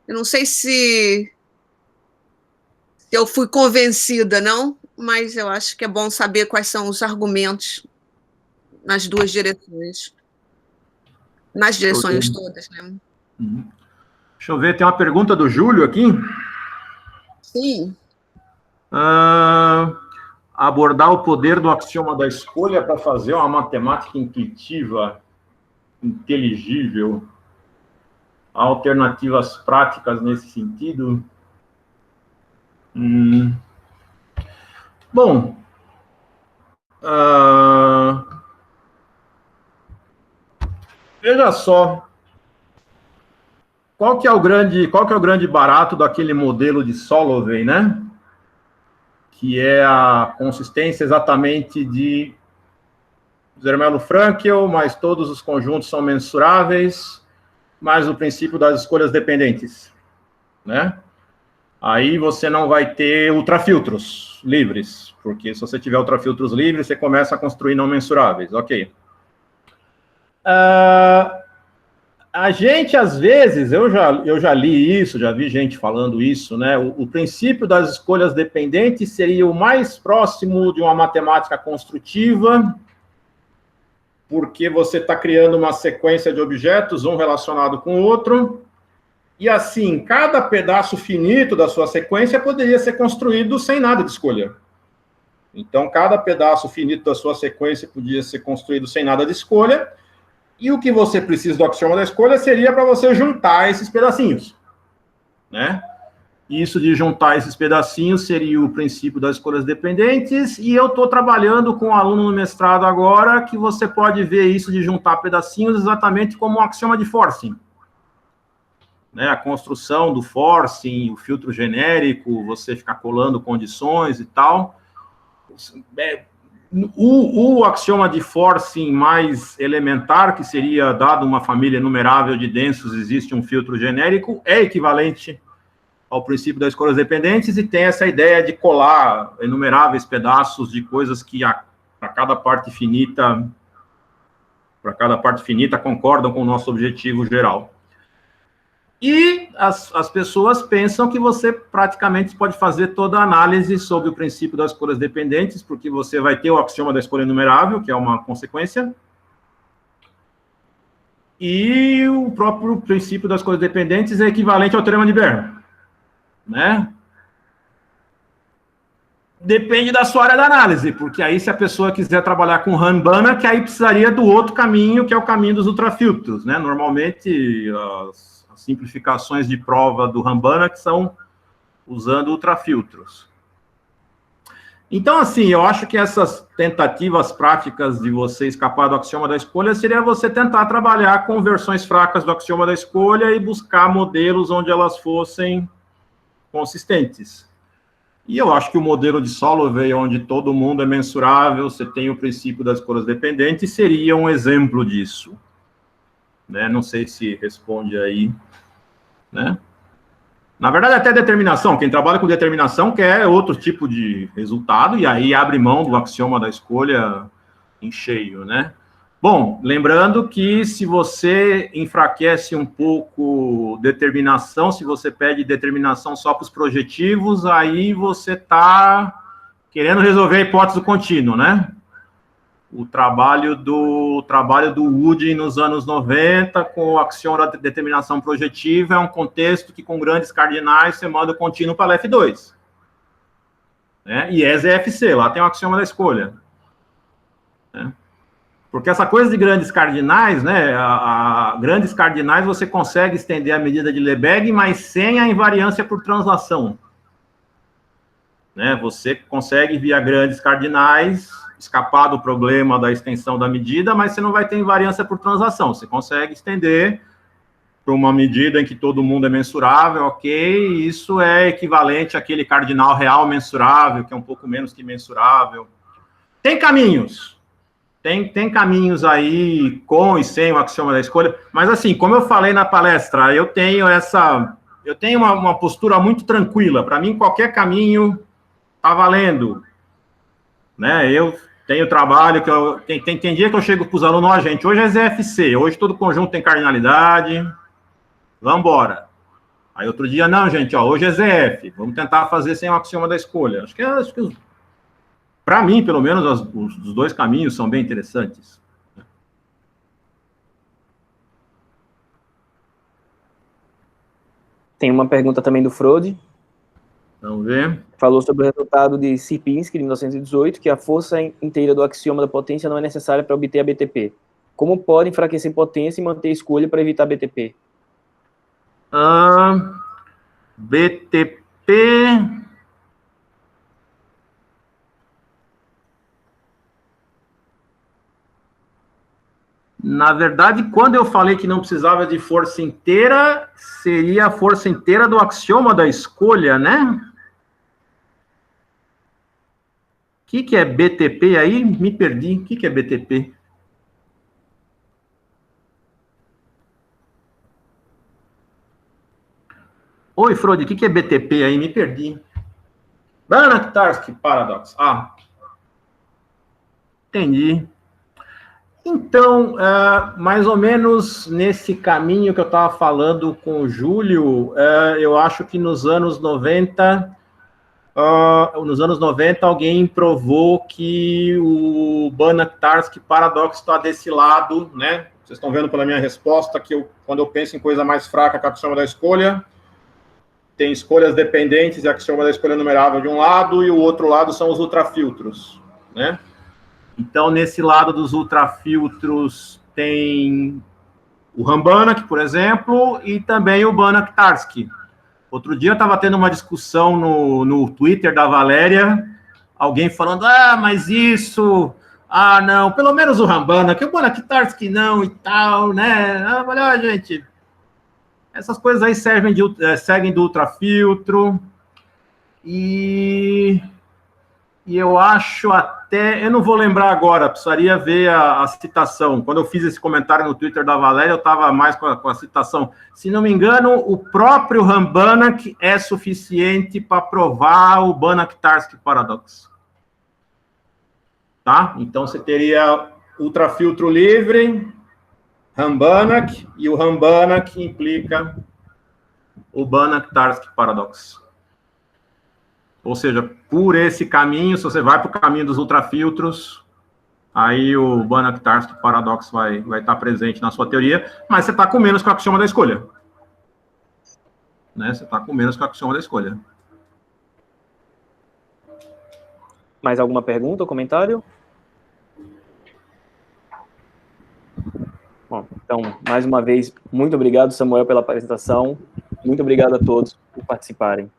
não sei se eu fui convencida, não, mas eu acho que é bom saber quais são os argumentos nas duas direções. Nas direções todas, né?
Deixa eu ver, tem uma pergunta do Júlio aqui.
Sim.
Abordar o poder do axioma da escolha para fazer uma matemática intuitiva, inteligível. Há alternativas práticas nesse sentido? Bom, veja só, qual que é o grande barato daquele modelo de Solovey, né? Que é a consistência exatamente de Zermelo-Frankel, mas todos os conjuntos são mensuráveis, mais o princípio das escolhas dependentes, né? Aí você não vai ter ultrafiltros livres, porque se você tiver ultrafiltros livres, você começa a construir não mensuráveis, ok. A gente, às vezes, eu já li isso, já vi gente falando isso, né? O princípio das escolhas dependentes seria o mais próximo de uma matemática construtiva, porque você está criando uma sequência de objetos, um relacionado com o outro, e assim, cada pedaço finito da sua sequência poderia ser construído sem nada de escolha. Então, cada pedaço finito da sua sequência podia ser construído sem nada de escolha, e o que você precisa do axioma da escolha seria para você juntar esses pedacinhos, né? Isso de juntar esses pedacinhos seria o princípio das escolhas dependentes, e eu estou trabalhando com um aluno no mestrado agora que você pode ver isso de juntar pedacinhos exatamente como um axioma de forcing. Né? A construção do forcing, o filtro genérico, você ficar colando condições e tal. O axioma de forcing mais elementar, que seria, dado uma família enumerável de densos, existe um filtro genérico, é equivalente ao princípio das escolhas dependentes, e tem essa ideia de colar inumeráveis pedaços de coisas que para cada parte finita concordam com o nosso objetivo geral. E as pessoas pensam que você praticamente pode fazer toda a análise sobre o princípio das escolhas dependentes, porque você vai ter o axioma da escolha enumerável, que é uma consequência, e o próprio princípio das escolhas dependentes é equivalente ao teorema de Bernoulli, né? Depende da sua área da análise, porque aí se a pessoa quiser trabalhar com Banach, aí precisaria do outro caminho, que é o caminho dos ultrafiltros, né? Normalmente, as simplificações de prova do Banach são usando ultrafiltros. Então, assim, eu acho que essas tentativas práticas de você escapar do axioma da escolha seria você tentar trabalhar com versões fracas do axioma da escolha e buscar modelos onde elas fossem consistentes. E eu acho que o modelo de Solovey, onde todo mundo é mensurável, você tem o princípio das escolhas dependentes, seria um exemplo disso. Né? Não sei se responde aí, né? Na verdade, até determinação. Quem trabalha com determinação quer outro tipo de resultado, e aí abre mão do axioma da escolha em cheio, né? Bom, lembrando que se você enfraquece um pouco determinação, se você pede determinação só para os projetivos, aí você está querendo resolver a hipótese do contínuo, né? O trabalho do Woody nos anos 90, com o axioma da determinação projetiva, é um contexto que, com grandes cardinais, você manda o contínuo para F2. Né? E ES é FC, lá tem o axioma da escolha. Né? Porque essa coisa de grandes cardinais, né, grandes cardinais você consegue estender a medida de Lebesgue, mas sem a invariância por translação. Né, você consegue, via grandes cardinais, escapar do problema da extensão da medida, mas você não vai ter invariância por translação. Você consegue estender para uma medida em que todo mundo é mensurável, ok, e isso é equivalente àquele cardinal real mensurável, que é um pouco menos que mensurável. Tem caminhos. Tem caminhos aí com e sem o axioma da escolha, mas assim, como eu falei na palestra, eu tenho uma postura muito tranquila. Para mim, qualquer caminho está valendo. Né? Eu tenho trabalho que tem dia que eu chego para os alunos, ó, gente, hoje é ZFC, hoje todo conjunto tem cardinalidade, vamos embora. Aí outro dia, não, gente, ó, hoje é ZF, vamos tentar fazer sem o axioma da escolha. Acho que para mim, pelo menos, os dois caminhos são bem interessantes.
Tem uma pergunta também do Frode.
Vamos ver.
Falou sobre o resultado de Sierpinski, de 1918, que a força inteira do axioma da potência não é necessária para obter a BTP. Como pode enfraquecer potência e manter a escolha para evitar BTP?
BTP... Na verdade, quando eu falei que não precisava de força inteira, seria a força inteira do axioma da escolha, né? O que é BTP aí? Me perdi. O que é BTP? Oi, Frode, o que é BTP aí? Me perdi. Banach-Tarski Paradox. Ah, entendi. Então, mais ou menos nesse caminho que eu estava falando com o Júlio, eu acho que nos anos 90, alguém provou que o Banach-Tarski Paradox está desse lado, né? Vocês estão vendo pela minha resposta que quando eu penso em coisa mais fraca que a axioma da escolha, tem escolhas dependentes e axioma da escolha numerável de um lado, e o outro lado são os ultrafiltros, né? Então, nesse lado dos ultrafiltros, tem o Banach, por exemplo, e também o Banach-Tarski. Outro dia eu estava tendo uma discussão no Twitter da Valéria, alguém falando, mas isso, não, pelo menos o Banach, o Banach-Tarski não e tal, né? Olha, gente, essas coisas aí seguem do ultrafiltro, e eu acho até, eu não vou lembrar agora, precisaria ver a citação. Quando eu fiz esse comentário no Twitter da Valéria, eu estava mais com a citação. Se não me engano, o próprio Banach é suficiente para provar o Banach-Tarski Paradox. Tá? Então, você teria ultrafiltro livre, Banach, e o Banach implica o Banach-Tarski Paradox. Ou seja, por esse caminho, se você vai para o caminho dos ultrafiltros, aí o Banach-Tarski Paradox vai estar presente na sua teoria, mas você está com menos que o axioma da escolha. Né? Você está com menos que o axioma da escolha.
Mais alguma pergunta ou comentário? Bom, então, mais uma vez, muito obrigado, Samuel, pela apresentação. Muito obrigado a todos por participarem.